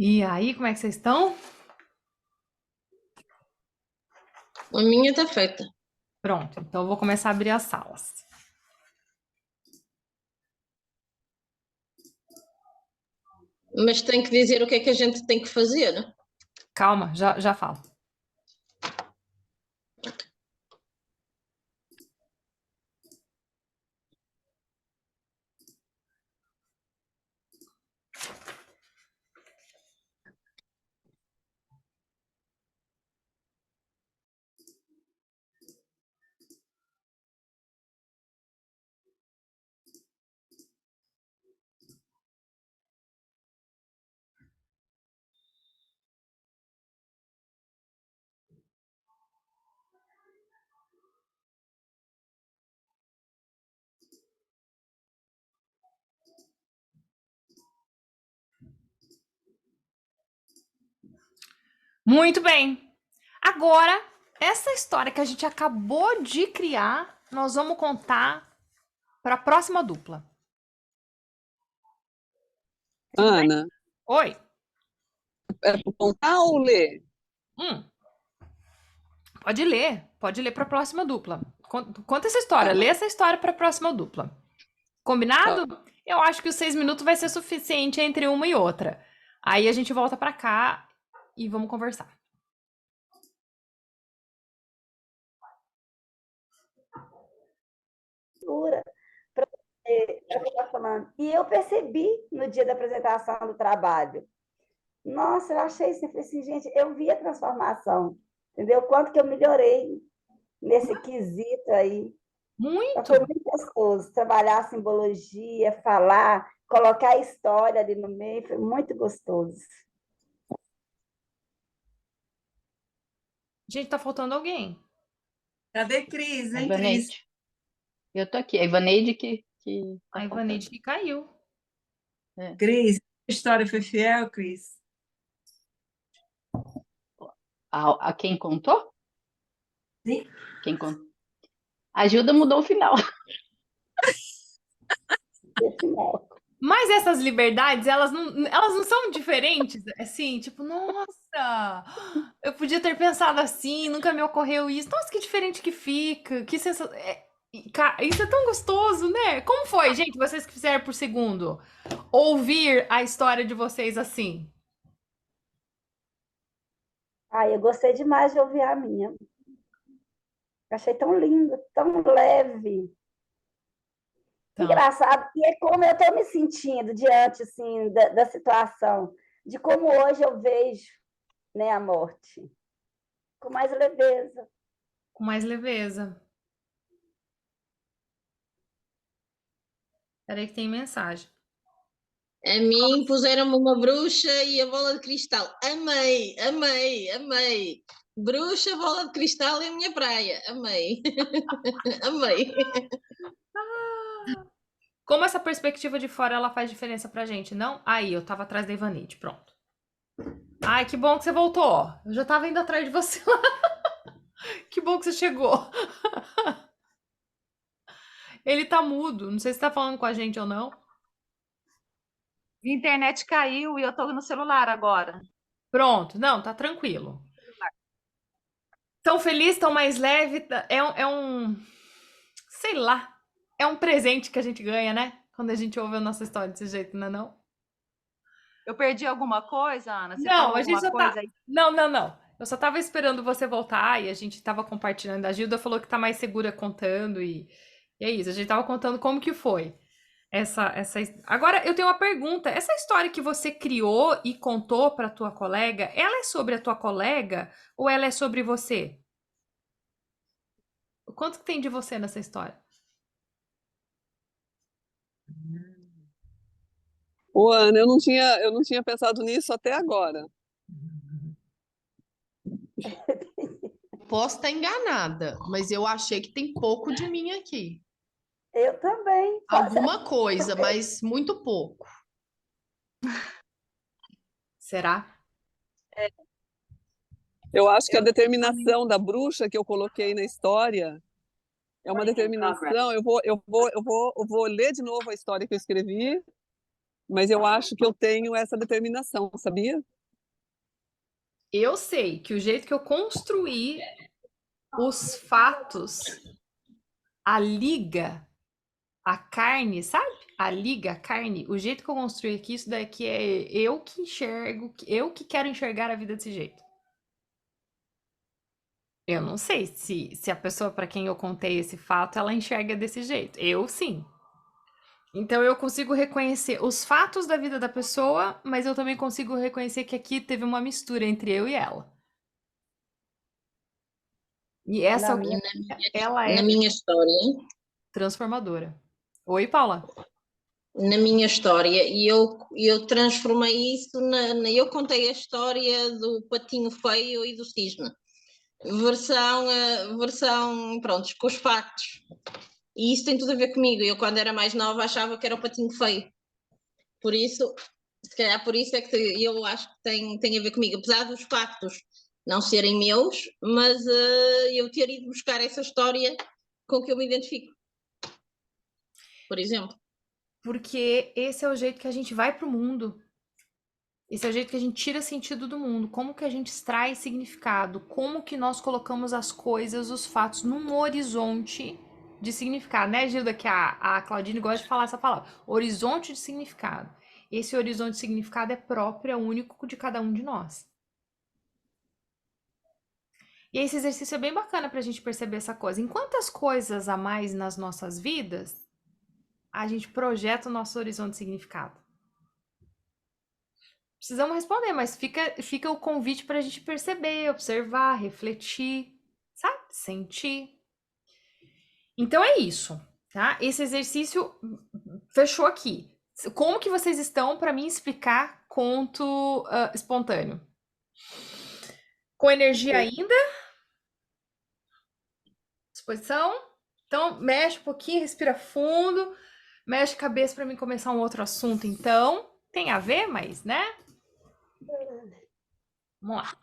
E aí, como é que vocês estão? A minha está feita. Pronto, então eu vou começar a abrir as salas. Mas tem que dizer o que é que a gente tem que fazer. Calma, já falo. Muito bem. Agora, essa história que a gente acabou de criar, nós vamos contar para a próxima dupla. Ana, Oi. é para contar ou ler? Pode ler para a próxima dupla. Conta essa história, lê essa história para a próxima dupla. Combinado? Eu acho que os 6 minutos vai ser suficiente entre uma e outra. Aí a gente volta para cá e vamos conversar. Para você falando. E eu percebi no dia da apresentação do trabalho. Nossa, eu achei isso, eu falei assim, gente, eu vi a transformação, entendeu? Quanto que eu melhorei nesse quesito aí. Então, Muito. foi muito gostoso trabalhar a simbologia, falar, colocar a história ali no meio, foi muito gostoso. Gente, tá faltando alguém. Cadê Cris, hein, Cris? Ivaneide. Eu tô aqui. A Ivaneide que A Ivaneide que caiu. Cris, a história foi fiel, Cris? A quem contou? Sim. Quem contou? A Gilda mudou o final. Mas essas liberdades, elas não são diferentes, assim, tipo, nossa, eu podia ter pensado assim, nunca me ocorreu isso. Nossa, que diferente que fica, que sensação. Isso é tão gostoso, né? Como foi, gente, vocês que fizeram por segundo, ouvir a história de vocês assim? Eu gostei demais de ouvir a minha. Achei tão lindo, tão leve. Então, Engraçado, e é como eu estou me sentindo diante assim, da situação, de como hoje eu vejo, né, a morte, com mais leveza. com mais leveza. Peraí que tem mensagem. A mim puseram-me uma bruxa e a bola de cristal. Amei, amei, amei. Bruxa, bola de cristal é a minha praia. Amei. Amei. Como essa perspectiva de fora ela faz diferença pra gente, não? Aí, eu tava atrás da Ivanite, pronto. Ai, que bom que você voltou. Eu já tava indo atrás de você lá. Que bom que você chegou. Ele tá mudo, não sei se tá falando com a gente ou não. A internet caiu e eu tô no celular agora. Pronto, não, tá tranquilo. Tão feliz, tão mais leve, sei lá, é um presente que a gente ganha, né? Quando a gente ouve a nossa história desse jeito, não é não? Eu perdi alguma coisa, Ana? Você Não, falou a gente alguma só tá... coisa aí? Não. Eu só tava esperando você voltar e a gente tava compartilhando. A Gilda falou que tá mais segura contando e é isso. A gente tava contando como que foi essa... Agora, eu tenho uma pergunta. Essa história que você criou e contou pra tua colega, ela é sobre a tua colega ou ela é sobre você? O quanto que tem de você nessa história? Ô, Ana, eu não tinha pensado nisso até agora. Posso estar enganada, mas eu achei que tem pouco de mim aqui. Eu também. Alguma coisa, mas muito pouco. Será? Eu acho que a determinação da bruxa que eu coloquei na história é uma determinação. Eu vou ler de novo a história que eu escrevi, mas eu acho que eu tenho essa determinação, sabia? Eu sei que o jeito que eu construí os fatos, a liga, a carne, sabe? A liga, a carne, o jeito que eu construí aqui, isso daqui é eu que enxergo, eu que quero enxergar a vida desse jeito. Eu não sei se a pessoa para quem eu contei esse fato, ela enxerga desse jeito. Eu sim. Então eu consigo reconhecer os fatos da vida da pessoa, mas eu também consigo reconhecer que aqui teve uma mistura entre eu e ela. E essa Na minha, ela Na é minha história, transformadora. Oi, Paula. na minha história, e eu transformei isso eu contei a história do patinho feio e do cisne. Versão, pronto, com os factos. E isso tem tudo a ver comigo. Eu, quando era mais nova, achava que era o patinho feio. Por isso, se calhar por isso é que eu acho que tem a ver comigo. Apesar dos factos não serem meus, mas eu ter ido buscar essa história com que eu me identifico. Por exemplo. Porque esse é o jeito que a gente vai pro mundo. Esse é o jeito que a gente tira sentido do mundo. Como que a gente extrai significado? Como que nós colocamos as coisas, os fatos, num horizonte de significado, né, Gilda? Que a Claudine gosta de falar essa palavra. Horizonte de significado. Esse horizonte de significado é próprio, é único de cada um de nós. E esse exercício é bem bacana pra gente perceber essa coisa. Em quantas coisas a mais nas nossas vidas a gente projeta o nosso horizonte de significado? Precisamos responder, mas fica o convite para a gente perceber, observar, refletir, sabe? Sentir. Então é isso, tá? Esse exercício fechou aqui. Como que vocês estão para mim explicar conto espontâneo? Com energia ainda? Disposição? Então, mexe um pouquinho, respira fundo, mexe a cabeça para mim começar um outro assunto, então. Tem a ver, mas, né? Vamos lá.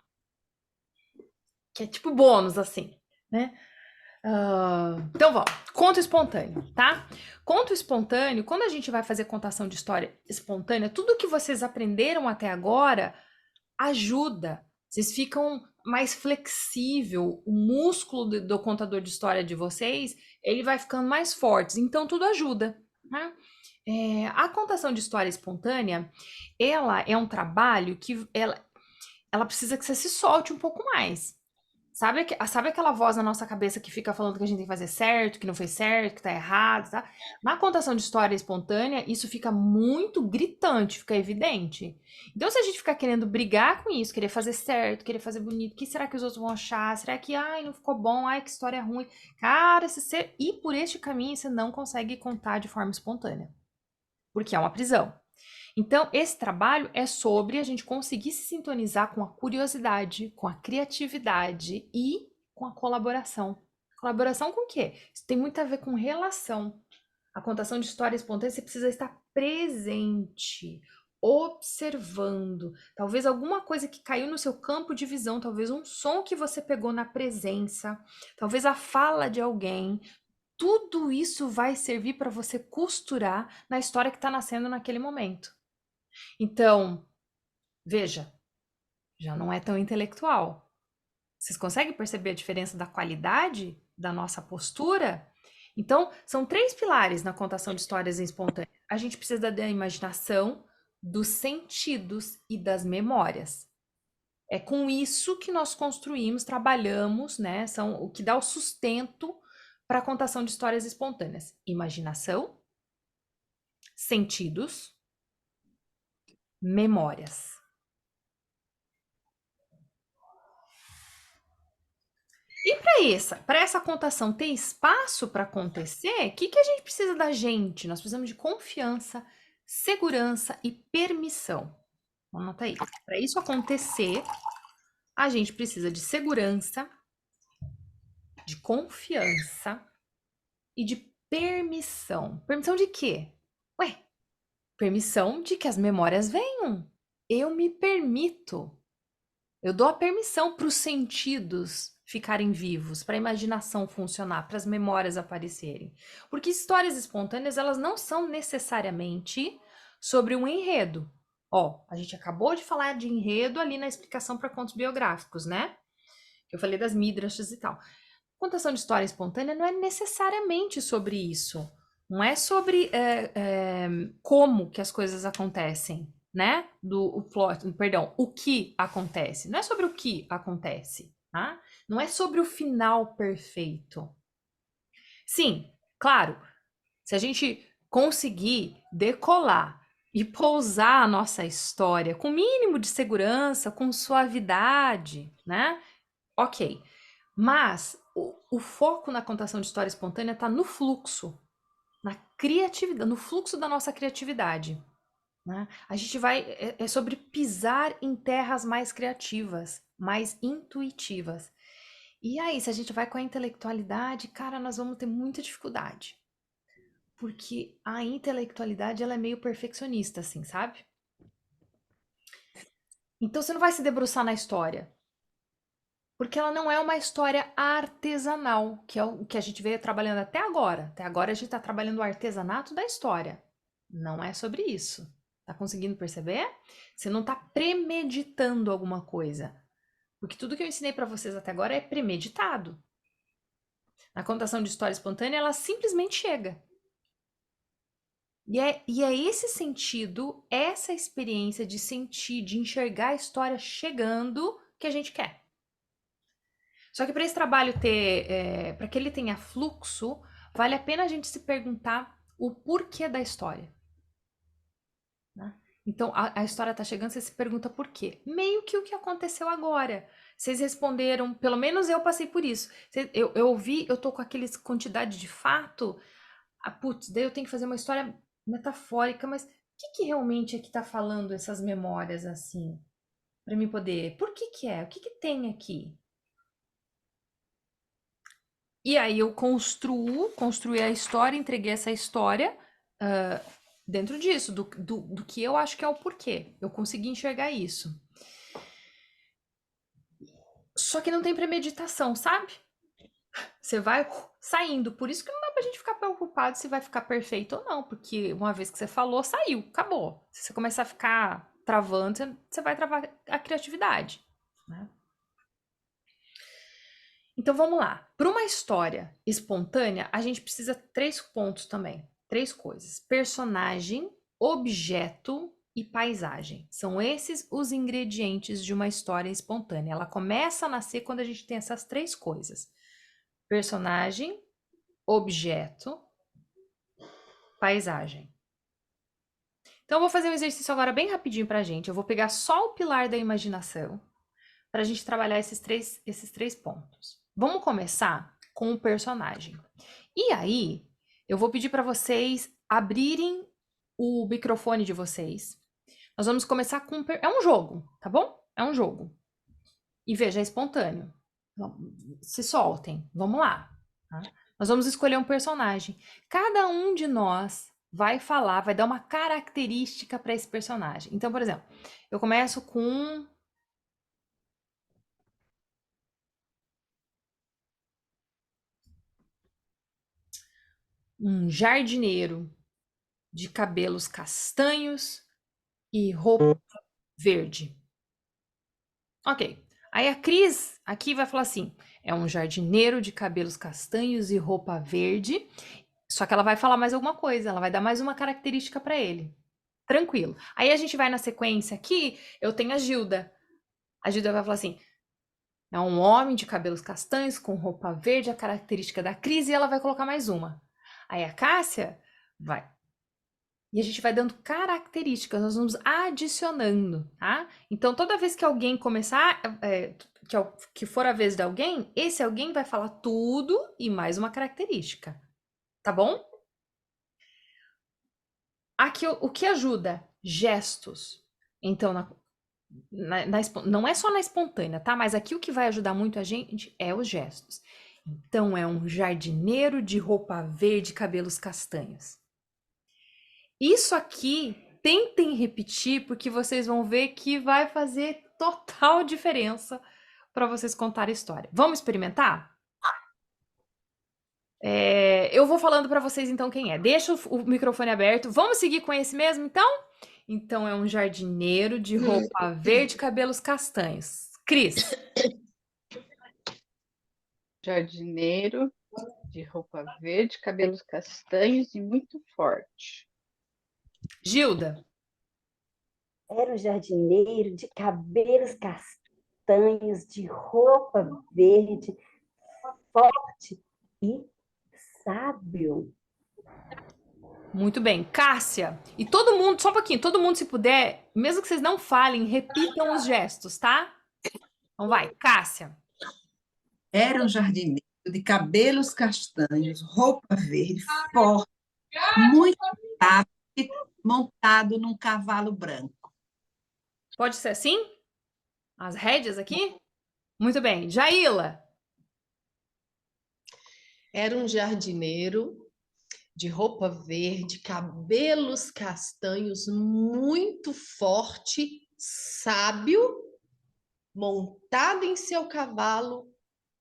Que é tipo bônus, assim, né? Então, vamos. Conto espontâneo, tá? Conto espontâneo, quando a gente vai fazer contação de história espontânea, tudo que vocês aprenderam até agora ajuda. Vocês ficam mais flexível, o músculo do contador de história de vocês, ele vai ficando mais forte. Então, tudo ajuda, né? A contação de história espontânea, ela é um trabalho que ela precisa que você se solte um pouco mais. Sabe aquela voz na nossa cabeça que fica falando que a gente tem que fazer certo, que não fez certo, que tá errado, tá? Na contação de história espontânea, isso fica muito gritante, fica evidente. Então, se a gente ficar querendo brigar com isso, querer fazer certo, querer fazer bonito, o que será que os outros vão achar? Será que, ai, não ficou bom? Ai, que história ruim. Cara, se você ir por este caminho, você não consegue contar de forma espontânea. Porque é uma prisão. Então, esse trabalho é sobre a gente conseguir se sintonizar com a curiosidade, com a criatividade e com a colaboração. Colaboração com o quê? Isso tem muito a ver com relação. A contação de história espontânea, você precisa estar presente, observando. Talvez alguma coisa que caiu no seu campo de visão, talvez um som que você pegou na presença, talvez a fala de alguém. Tudo isso vai servir para você costurar na história que está nascendo naquele momento. Então, veja, já não é tão intelectual. Vocês conseguem perceber a diferença da qualidade da nossa postura? Então, são 3 pilares na contação de histórias espontâneas. A gente precisa da imaginação, dos sentidos e das memórias. É com isso que nós construímos, trabalhamos, né? São o que dá o sustento para a contação de histórias espontâneas. Imaginação, sentidos, memórias. E para essa contação ter espaço para acontecer, o que a gente precisa da gente? Nós precisamos de confiança, segurança e permissão. Anota aí. Para isso acontecer, a gente precisa de segurança, de confiança e de permissão. Permissão de quê? Ué, permissão de que as memórias venham. Eu me permito. Eu dou a permissão para os sentidos ficarem vivos, para a imaginação funcionar, para as memórias aparecerem. Porque histórias espontâneas, elas não são necessariamente sobre um enredo. Ó, a gente acabou de falar de enredo ali na explicação para contos biográficos, né? Eu falei das midrashas e tal. Contação de história espontânea não é necessariamente sobre isso. Não é sobre como que as coisas acontecem, né? O que acontece. Não é sobre o que acontece, tá? Não é sobre o final perfeito. Sim, claro, se a gente conseguir decolar e pousar a nossa história com o mínimo de segurança, com suavidade, né? Ok. Mas o foco na contação de história espontânea está no fluxo, na criatividade, no fluxo da nossa criatividade. Né? A gente vai. É sobre pisar em terras mais criativas, mais intuitivas. E aí, se a gente vai com a intelectualidade, cara, nós vamos ter muita dificuldade. Porque a intelectualidade, ela é meio perfeccionista, assim, sabe? Então você não vai se debruçar na história. Porque ela não é uma história artesanal, que é o que a gente veio trabalhando até agora. Até agora a gente está trabalhando o artesanato da história. Não é sobre isso. Tá conseguindo perceber? Você não está premeditando alguma coisa. Porque tudo que eu ensinei para vocês até agora é premeditado. Na contação de história espontânea, ela simplesmente chega. E é esse sentido, essa experiência de sentir, de enxergar a história chegando que a gente quer. Só que para esse trabalho para que ele tenha fluxo, vale a pena a gente se perguntar o porquê da história. Né? Então, a história está chegando, você se pergunta por quê. Meio que o que aconteceu agora. Vocês responderam, pelo menos eu passei por isso. Eu ouvi, eu tô com aquela quantidade de fato. Putz, daí eu tenho que fazer uma história metafórica, mas o que realmente é que está falando essas memórias assim? Para mim poder. Por que é? O que tem aqui? E aí eu construí a história, entreguei essa história dentro disso, do que eu acho que é o porquê. Eu consegui enxergar isso. Só que não tem premeditação, sabe? Você vai saindo. Por isso que não dá pra gente ficar preocupado se vai ficar perfeito ou não. Porque uma vez que você falou, saiu, acabou. Se você começar a ficar travando, você vai travar a criatividade, né? Então vamos lá. Para uma história espontânea, a gente precisa 3 pontos também. 3 coisas: personagem, objeto e paisagem. São esses os ingredientes de uma história espontânea. Ela começa a nascer quando a gente tem essas 3 coisas: personagem, objeto, paisagem. Então eu vou fazer um exercício agora bem rapidinho pra gente. Eu vou pegar só o pilar da imaginação para a gente trabalhar esses três pontos. Vamos começar com o personagem. E aí, eu vou pedir para vocês abrirem o microfone de vocês. Nós vamos começar com... É um jogo, tá bom? É um jogo. E veja, é espontâneo. Se soltem. Vamos lá. Tá? Nós vamos escolher um personagem. Cada um de nós vai falar, vai dar uma característica para esse personagem. Então, por exemplo, eu começo com... um jardineiro de cabelos castanhos e roupa verde. Ok. Aí a Cris aqui vai falar assim: é um jardineiro de cabelos castanhos e roupa verde. Só que ela vai falar mais alguma coisa, ela vai dar mais uma característica para ele. Tranquilo. Aí a gente vai na sequência aqui, eu tenho a Gilda. A Gilda vai falar assim: é um homem de cabelos castanhos com roupa verde, a característica da Cris, e ela vai colocar mais uma. Aí a Cássia vai. E a gente vai dando características, nós vamos adicionando, tá? Então, toda vez que alguém começar, que for a vez de alguém, esse alguém vai falar tudo e mais uma característica, tá bom? Aqui, o que ajuda? Gestos. Então, não é só na espontânea, tá? Mas aqui o que vai ajudar muito a gente é os gestos. Então, é um jardineiro de roupa verde, cabelos castanhos. Isso aqui, tentem repetir, porque vocês vão ver que vai fazer total diferença para vocês contar a história. Vamos experimentar? Eu vou falando para vocês então quem é. Deixa o microfone aberto. Vamos seguir com esse mesmo então? Então é um jardineiro de roupa verde, cabelos castanhos. Cris. Jardineiro de roupa verde, cabelos castanhos e muito forte. Gilda. Era um jardineiro de cabelos castanhos, de roupa verde, forte e sábio. Muito bem. Cássia. E todo mundo, só um pouquinho, todo mundo se puder, mesmo que vocês não falem, repitam os gestos, tá? Então vai, Cássia. Era um jardineiro de cabelos castanhos, roupa verde, forte, muito rápido, montado num cavalo branco. Pode ser assim? As rédeas aqui? Muito bem. Jaila. Era um jardineiro de roupa verde, cabelos castanhos, muito forte, sábio, montado em seu cavalo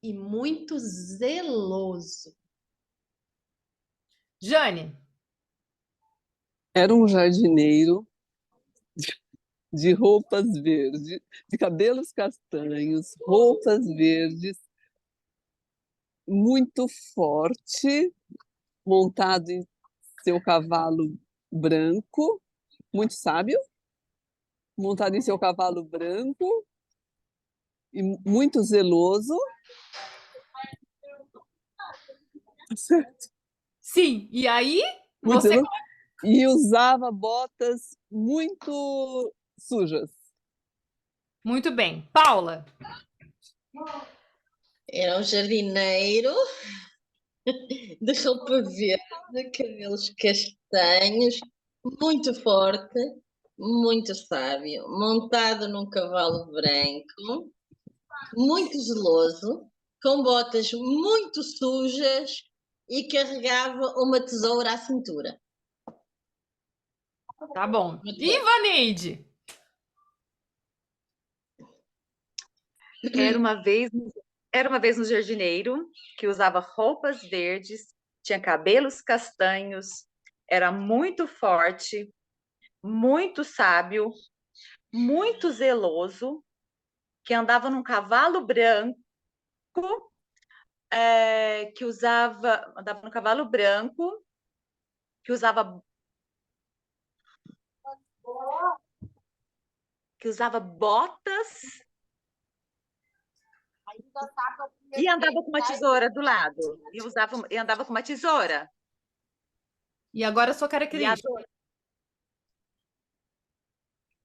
e muito zeloso. Jane. Era um jardineiro de roupas verdes, de cabelos castanhos, roupas verdes, muito forte, montado em seu cavalo branco, muito sábio, montado em seu cavalo branco e muito zeloso. Certo? Sim. E aí, Muito você... zeloso. E usava botas muito sujas. Muito bem. Paula. Era um jardineiro de roupa verde, cabelos castanhos, muito forte, muito sábio, montado num cavalo branco, muito zeloso, com botas muito sujas e carregava uma tesoura à cintura. Tá bom. Muito bem. Ivaneide. Era uma vez um jardineiro que usava roupas verdes, tinha cabelos castanhos, era muito forte, muito sábio, muito zeloso, que andava num cavalo branco, andava num cavalo branco, que usava botas e andava com uma tesoura do lado. E andava com uma tesoura. E agora a sua E característica.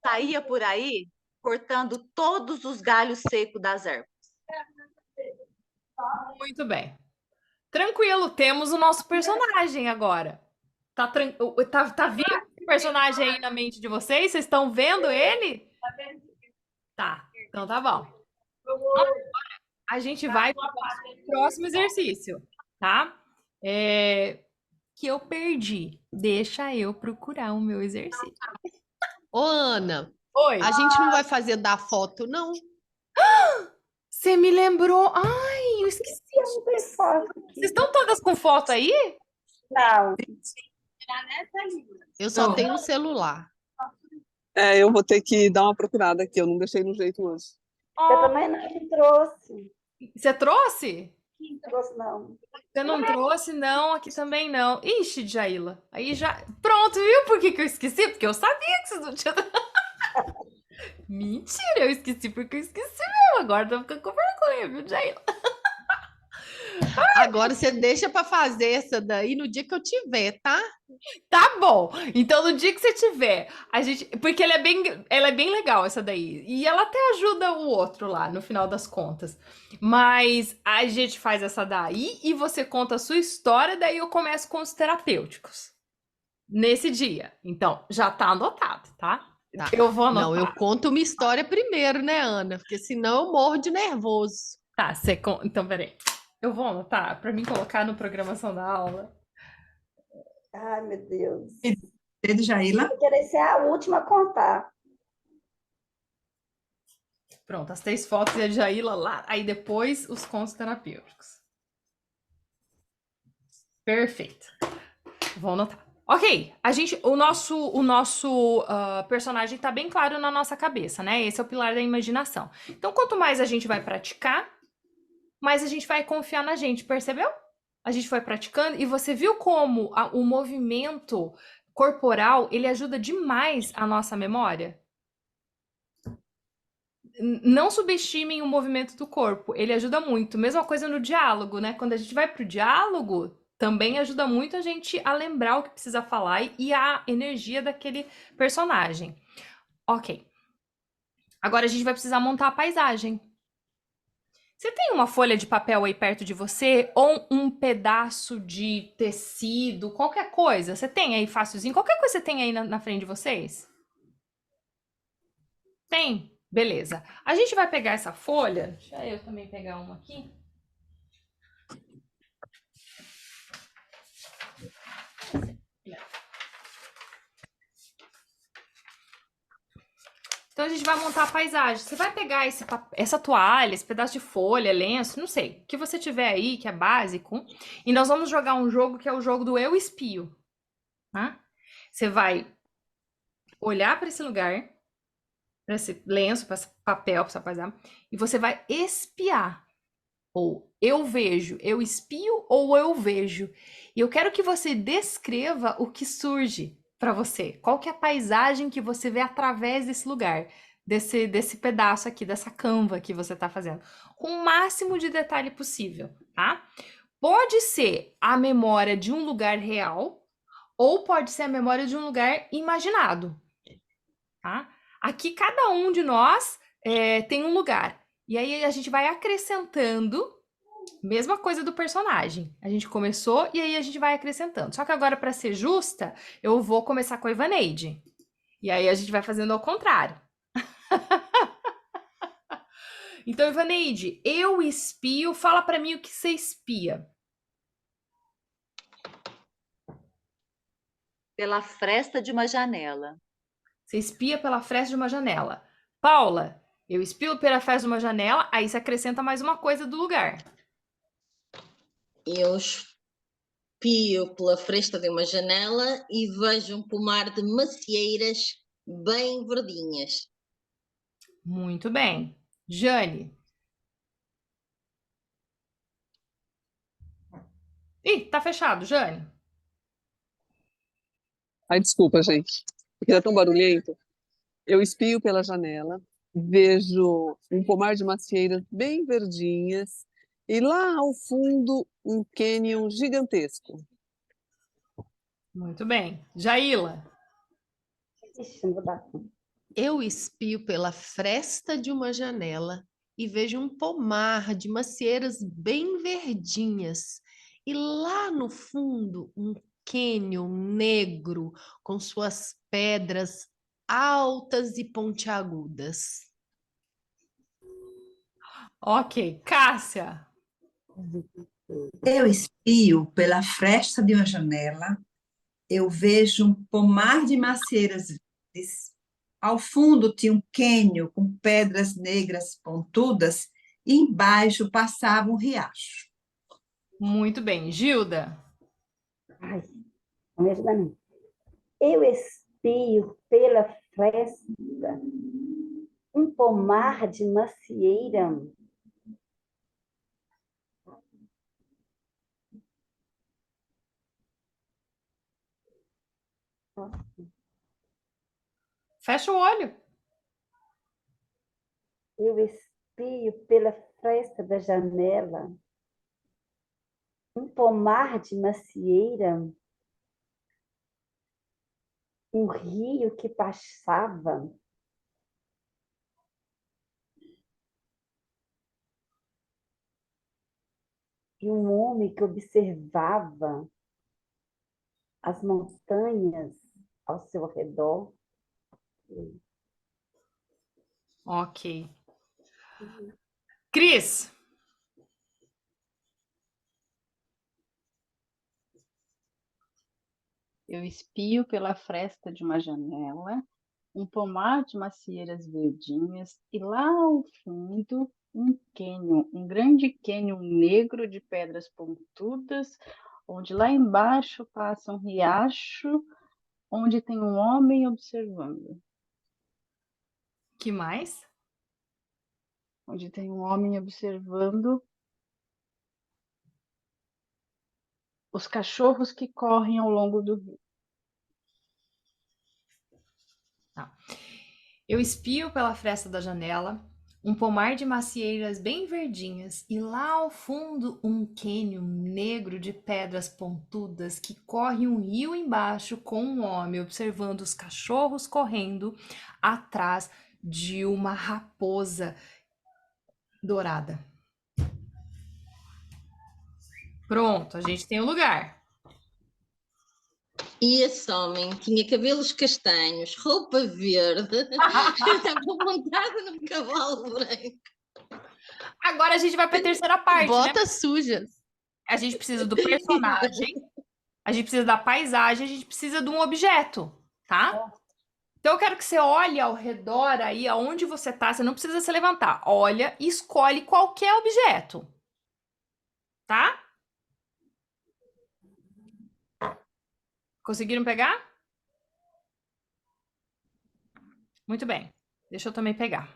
saía por aí cortando todos os galhos secos das ervas. Muito bem. Tranquilo, temos o nosso personagem agora. Tá vivo o personagem aí na mente de vocês? Vocês estão vendo ele? Tá, então tá bom. Agora a gente vai para o próximo exercício, tá? Que eu perdi. Deixa eu procurar o meu exercício. Ô, Ana, Oi. a gente não vai fazer da foto, não? Você me lembrou. Ai, eu esqueci. Não tem foto aqui. Vocês estão todas com foto aí? Não. Eu só Não. tenho um celular. Eu vou ter que dar uma procurada aqui, eu não deixei no jeito hoje. Eu também não trouxe. Você trouxe? Não trouxe, não. Você não trouxe, não. Aqui também não. Ixi, Jaila. Aí já. Pronto, viu por que eu esqueci? Porque eu sabia que vocês não tinham. Mentira, eu esqueci porque eu esqueci mesmo. Agora tô ficando com vergonha, viu, Jaila? Agora você deixa para fazer essa daí no dia que eu tiver, tá? Tá bom. Então, no dia que você tiver, porque ela é bem legal essa daí. E ela até ajuda o outro lá, no final das contas. Mas a gente faz essa daí e você conta a sua história, daí eu começo com os terapêuticos. Nesse dia. Então, já tá anotado, tá? Tá. Eu vou anotar. Não, eu conto uma história primeiro, né, Ana? Porque senão eu morro de nervoso. Tá, então, peraí. Eu vou anotar pra mim colocar no programação da aula. Ai, meu Deus. Pedro Jaila. Eu queria ser a última a contar. Pronto, as 3 fotos e a Jaila lá. Aí depois os contos terapêuticos. Perfeito. Vou anotar. Ok, o nosso personagem tá bem claro na nossa cabeça, né? Esse é o pilar da imaginação. Então, quanto mais a gente vai praticar, mais a gente vai confiar na gente, percebeu? A gente foi praticando e você viu como o movimento corporal, ele ajuda demais a nossa memória? Não subestimem o movimento do corpo, ele ajuda muito. Mesma coisa no diálogo, né? Quando a gente vai pro diálogo, também ajuda muito a gente a lembrar o que precisa falar e a energia daquele personagem. Ok. Agora a gente vai precisar montar a paisagem. Você tem uma folha de papel aí perto de você? Ou um pedaço de tecido? Qualquer coisa? Você tem aí facilzinho? Qualquer coisa você tem aí na frente de vocês? Tem? Beleza. A gente vai pegar essa folha. Deixa eu também pegar uma aqui. Então a gente vai montar a paisagem. Você vai pegar essa toalha, esse pedaço de folha, lenço, não sei, o que você tiver aí, que é básico, e nós vamos jogar um jogo que é o jogo do eu espio. Tá? Você vai olhar para esse lugar, para esse lenço, para esse papel, para essa paisagem, e você vai espiar. Ou eu vejo, eu espio ou eu vejo. E eu quero que você descreva o que surge para você. Qual que é a paisagem que você vê através desse lugar, desse pedaço aqui, dessa canva que você está fazendo, com o máximo de detalhe possível, tá? Pode ser a memória de um lugar real ou pode ser a memória de um lugar imaginado, tá? Aqui cada um de nós tem um lugar. E aí a gente vai acrescentando. Mesma coisa do personagem. A gente começou e aí a gente vai acrescentando. Só que agora, para ser justa, eu vou começar com a Ivaneide. E aí a gente vai fazendo ao contrário. Então, Ivaneide, eu espio. Fala para mim o que você espia. Pela fresta de uma janela. Você espia pela fresta de uma janela. Paula, eu espio pela fresta de uma janela. Aí você acrescenta mais uma coisa do lugar. Eu espio pela fresta de uma janela e vejo um pomar de macieiras bem verdinhas. Muito bem. Jane. Ih, tá fechado, Jane. Ai, desculpa, gente, porque tá tão barulhento. Eu espio pela janela, vejo um pomar de macieiras bem verdinhas e lá ao fundo um cânion gigantesco. Muito bem. Jaila. Ixi, não vou dar conta. Eu espio pela fresta de uma janela e vejo um pomar de macieiras bem verdinhas. E lá no fundo, um cânion negro com suas pedras altas e pontiagudas. Ok. Cássia. Eu espio pela fresta de uma janela, eu vejo um pomar de macieiras verdes. Ao fundo tinha um cânion com pedras negras pontudas e embaixo passava um riacho. Muito bem. Gilda. Ai, não me ajuda não. Eu espio pela fresta um pomar de macieira. Fecha o olho. Eu espio pela fresta da janela um pomar de macieira, um rio que passava, e um homem que observava as montanhas ao seu redor. Ok. Cris. Eu espio pela fresta de uma janela, um pomar de macieiras verdinhas e lá ao fundo um cânion, um grande cânion negro de pedras pontudas, onde lá embaixo passa um riacho, onde tem um homem observando. Que mais? Onde tem um homem observando os cachorros que correm ao longo do rio. Eu espio pela fresta da janela um pomar de macieiras bem verdinhas e lá ao fundo um cânion negro de pedras pontudas que corre um rio embaixo com um homem observando os cachorros correndo atrás de uma raposa dourada. Pronto, a gente tem o lugar. E esse homem tinha cabelos castanhos, roupa verde, estava montado num cavalo branco. Agora a gente vai para a terceira parte, né? Botas sujas. A gente precisa do personagem, a gente precisa da paisagem, a gente precisa de um objeto, tá? Então eu quero que você olhe ao redor aí, aonde você tá, você não precisa se levantar. Olha e escolhe qualquer objeto, tá? Conseguiram pegar? Muito bem. Deixa eu também pegar.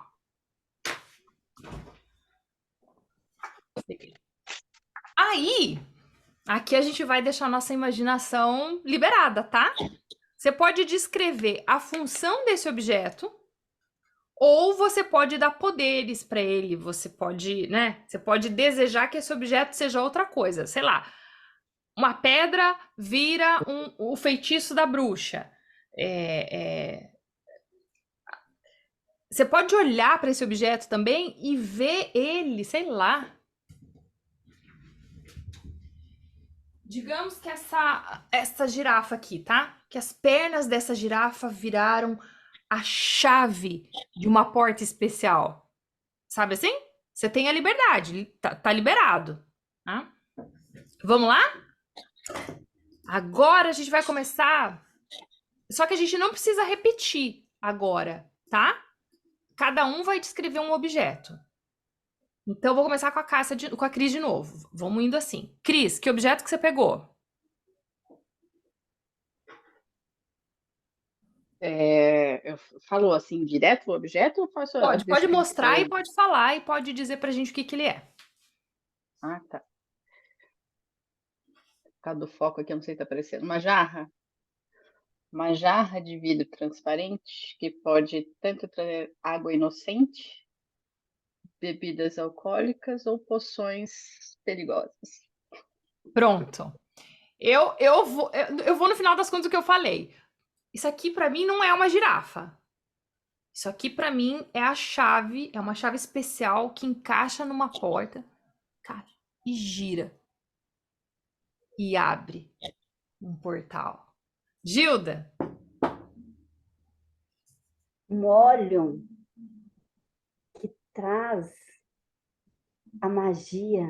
Aí, aqui a gente vai deixar a nossa imaginação liberada, tá? Você pode descrever a função desse objeto, ou você pode dar poderes para ele. Você pode, né? Você pode desejar que esse objeto seja outra coisa. Sei lá, uma pedra vira o feitiço da bruxa. Você pode olhar para esse objeto também e ver ele, sei lá. Digamos que essa girafa aqui, tá? Que as pernas dessa girafa viraram a chave de uma porta especial. Sabe assim? Você tem a liberdade, tá liberado. Tá? Vamos lá? Agora a gente vai começar. Só que a gente não precisa repetir agora, tá? Cada um vai descrever um objeto. Então, eu vou começar com com a Cris de novo. Vamos indo assim. Cris, que objeto que você pegou? Falou assim, direto o objeto ou faço a Pode mostrar descrição? e pode falar e pode dizer pra gente o que ele é. Ah, tá. Por causa do foco aqui, eu não sei se tá aparecendo. Uma jarra. Uma jarra de vidro transparente que pode tanto trazer água inocente, bebidas alcoólicas ou poções perigosas. Pronto. Eu vou no final das contas o que eu falei. Isso aqui pra mim não é uma girafa. Isso aqui pra mim é a chave, é uma chave especial que encaixa numa porta, cara, e gira. E abre um portal. Gilda, Um óleo que traz a magia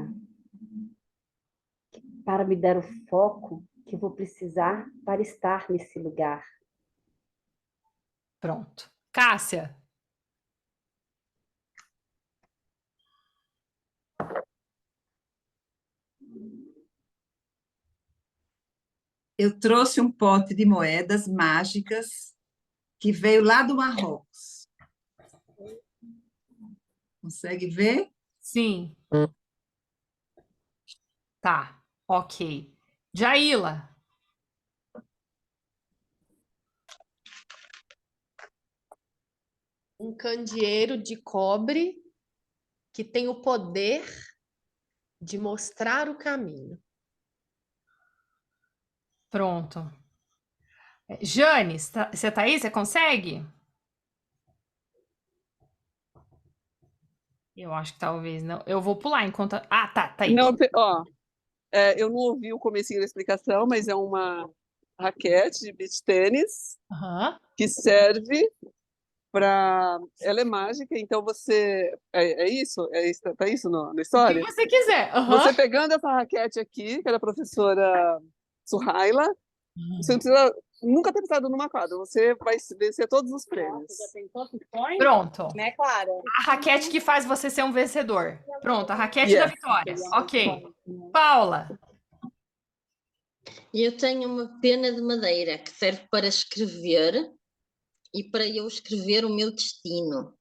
para me dar o foco que eu vou precisar para estar nesse lugar. pronto. Cássia, Eu trouxe um pote de moedas mágicas que veio lá do Marrocos. Consegue ver? sim. Tá, ok. Jaila, Um candeeiro de cobre que tem o poder de mostrar o caminho. pronto. Jane, você tá aí? Você consegue? Eu acho que talvez não. Eu vou pular enquanto. Ah, tá aí. Não, eu não ouvi o comecinho da explicação, mas é uma raquete de beach tênis Aham. que serve para. Ela é mágica, então você. É isso? Tá isso na O que história? você quiser. Aham. Você pegando essa raquete aqui, que era a professora Suhaila, você não precisa nunca ter pisado numa quadra, você vai vencer todos os prêmios. Pronto. Né, Clara? A raquete que faz você ser um vencedor. Pronto, a raquete da Yes. vitória. Ok. Paula, E eu tenho uma pena de madeira que serve para escrever e para eu escrever o meu destino.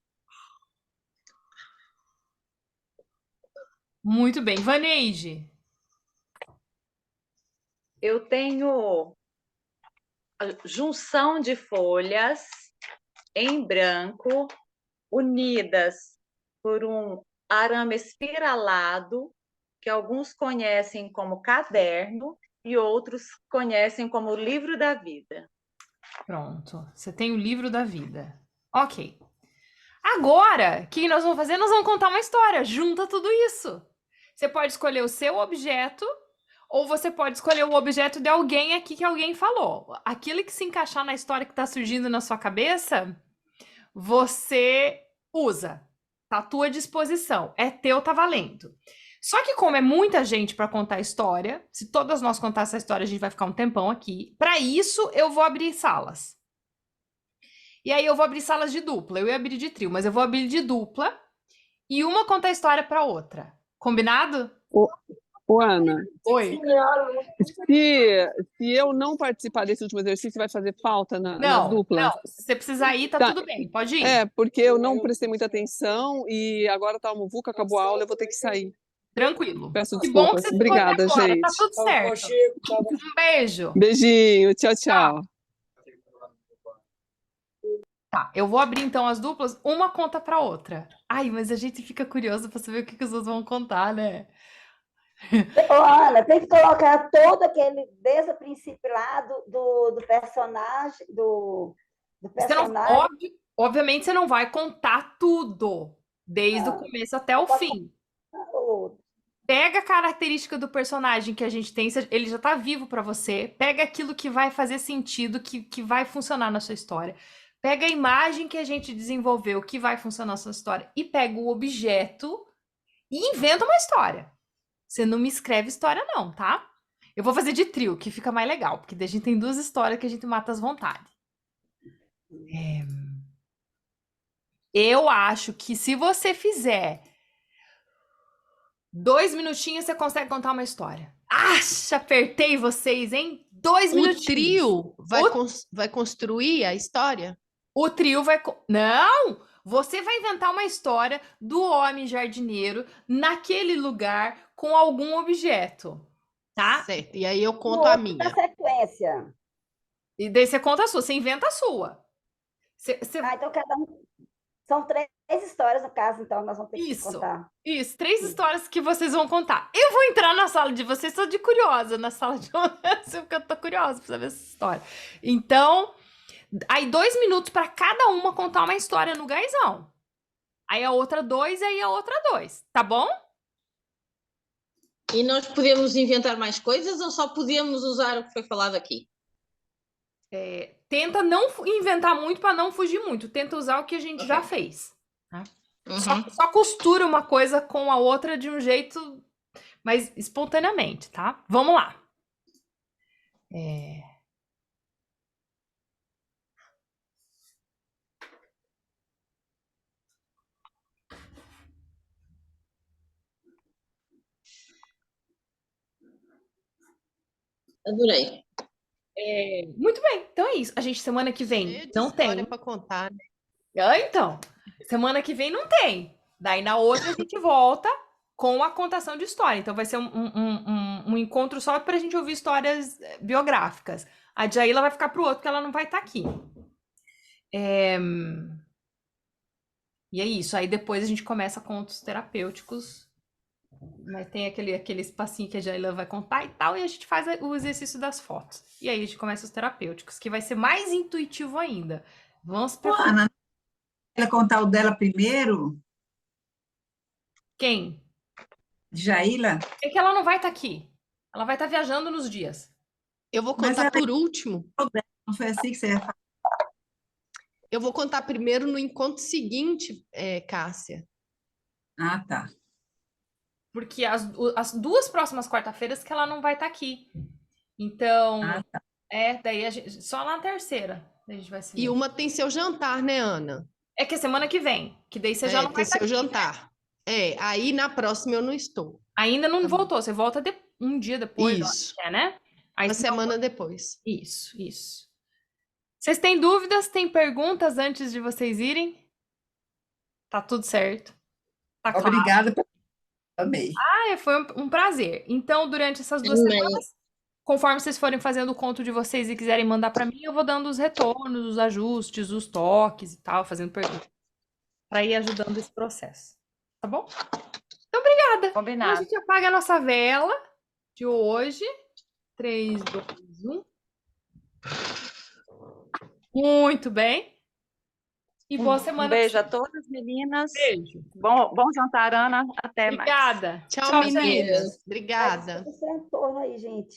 Muito bem. Vaneide. Eu tenho a junção de folhas em branco, unidas por um arame espiralado, que alguns conhecem como caderno e outros conhecem como livro da vida. Pronto. Você tem o livro da vida. Ok. Agora, o que nós vamos fazer? Nós vamos contar uma história. Junta tudo isso. Você pode escolher o seu objeto, ou você pode escolher o objeto de alguém aqui que alguém falou. Aquilo que se encaixar na história que está surgindo na sua cabeça, você usa. Tá à tua disposição. É teu, tá valendo. Só que como é muita gente para contar a história, se todas nós contar essa história, a gente vai ficar um tempão aqui. Para isso, eu vou abrir salas. E aí eu vou abrir salas de dupla. Eu ia abrir de trio, mas eu vou abrir de dupla e uma conta a história para outra. Combinado? Ô, Ana, Oi. se eu não participar desse último exercício, vai fazer falta nas Não, duplas? não. Se você precisar ir, tá Tá. tudo bem. Pode ir. É, porque eu não prestei muita atenção e agora tá a muvuca, acabou a aula, eu vou ter que sair. Tranquilo. Peço Que bom que desculpas. você ficou até Obrigada, agora. gente. Tá tudo certo. Um beijo. Beijinho, tchau, tchau. Tá, eu vou abrir então as duplas, uma conta para outra. Ai, mas a gente fica curioso para saber o que os outros vão contar, né? Ô, Ana, tem que colocar todo aquele, desde o princípio lá do personagem, do Você não, personagem. obviamente você não vai contar tudo, desde o começo até o fim. Pega a característica do personagem que a gente tem, ele já tá vivo para você. Pega aquilo que vai fazer sentido, que vai funcionar na sua história. Pega a imagem que a gente desenvolveu, que vai funcionar na sua história. E pega o objeto e inventa uma história. Você não me escreve história não, tá? Eu vou fazer de trio, que fica mais legal. Porque daí a gente tem duas histórias que a gente mata as vontades. Eu acho que se você fizer 2 minutinhos, você consegue contar uma história. Acha, apertei vocês, hein? 2 minutinhos. O trio vai construir a história? O trio vai... Não! Você vai inventar uma história do homem jardineiro naquele lugar com algum objeto, tá? Certo. E aí eu conto a minha. Na sequência. E daí você conta a sua, você inventa a sua. Então cada um... São 3 histórias, no caso, então nós vamos ter que contar. Isso, 3 histórias que vocês vão contar. Eu vou entrar na sala de vocês, sou de curiosa na sala de vocês, porque eu tô curiosa pra saber essa história. Então, aí 2 minutos para cada uma contar uma história no gaizão. Aí a outra 2 e aí a outra 2, tá bom? E nós podemos inventar mais coisas ou só podemos usar o que foi falado aqui? Tenta não inventar muito para não fugir muito. Tenta usar o que a gente já fez. Tá? Só costura uma coisa com a outra de um jeito mais espontaneamente, tá? Vamos lá. Adorei. Muito bem, então é isso. A gente semana que vem não tem. Para contar, né? Então, semana que vem não tem. Daí na outra a gente volta com a contação de história. Então vai ser um encontro só para a gente ouvir histórias biográficas. A Jaila vai ficar pro outro, porque ela não vai estar aqui. E é isso. Aí depois a gente começa contos terapêuticos. Mas tem aquele espacinho que a Jaila vai contar e tal, e a gente faz o exercício das fotos. E aí a gente começa os terapêuticos, que vai ser mais intuitivo ainda. Vamos para... Ana, ela contar o dela primeiro? Quem? Jaila? É que ela não vai estar aqui. Ela vai estar viajando nos dias. Eu vou contar por último. Não foi assim que você ia falar? Eu vou contar primeiro no encontro seguinte, Cássia. Ah, tá. Porque as 2 próximas quarta-feiras que ela não vai estar aqui. Então, tá. Daí a gente, só na terceira a gente vai se ver. E uma tem seu jantar, né, Ana? É que é semana que vem, que daí você já não vai estar tem seu aqui, jantar. Aí na próxima eu não estou. Ainda não voltou, você volta um dia depois, Isso. né? Aí, Uma se não- semana depois. Isso, isso. Vocês têm dúvidas? Têm perguntas antes de vocês irem? Tá tudo certo. Tá claro. Obrigada, amei. Foi um prazer. Então, durante essas 2 Amei. semanas, conforme vocês forem fazendo o conto de vocês e quiserem mandar para mim, eu vou dando os retornos, os ajustes, os toques e tal, fazendo perguntas. Para ir ajudando esse processo. Tá bom? Então, obrigada. Então, a Combinado. gente apaga a nossa vela de hoje. 3, 2, 1. Muito bem. E boa semana. Um beijo a todas, meninas. Beijo. Bom jantar, Ana. Até mais. Obrigada. Tchau, Tchau, meninas. meninas. Obrigada. Esse retorno aí, gente.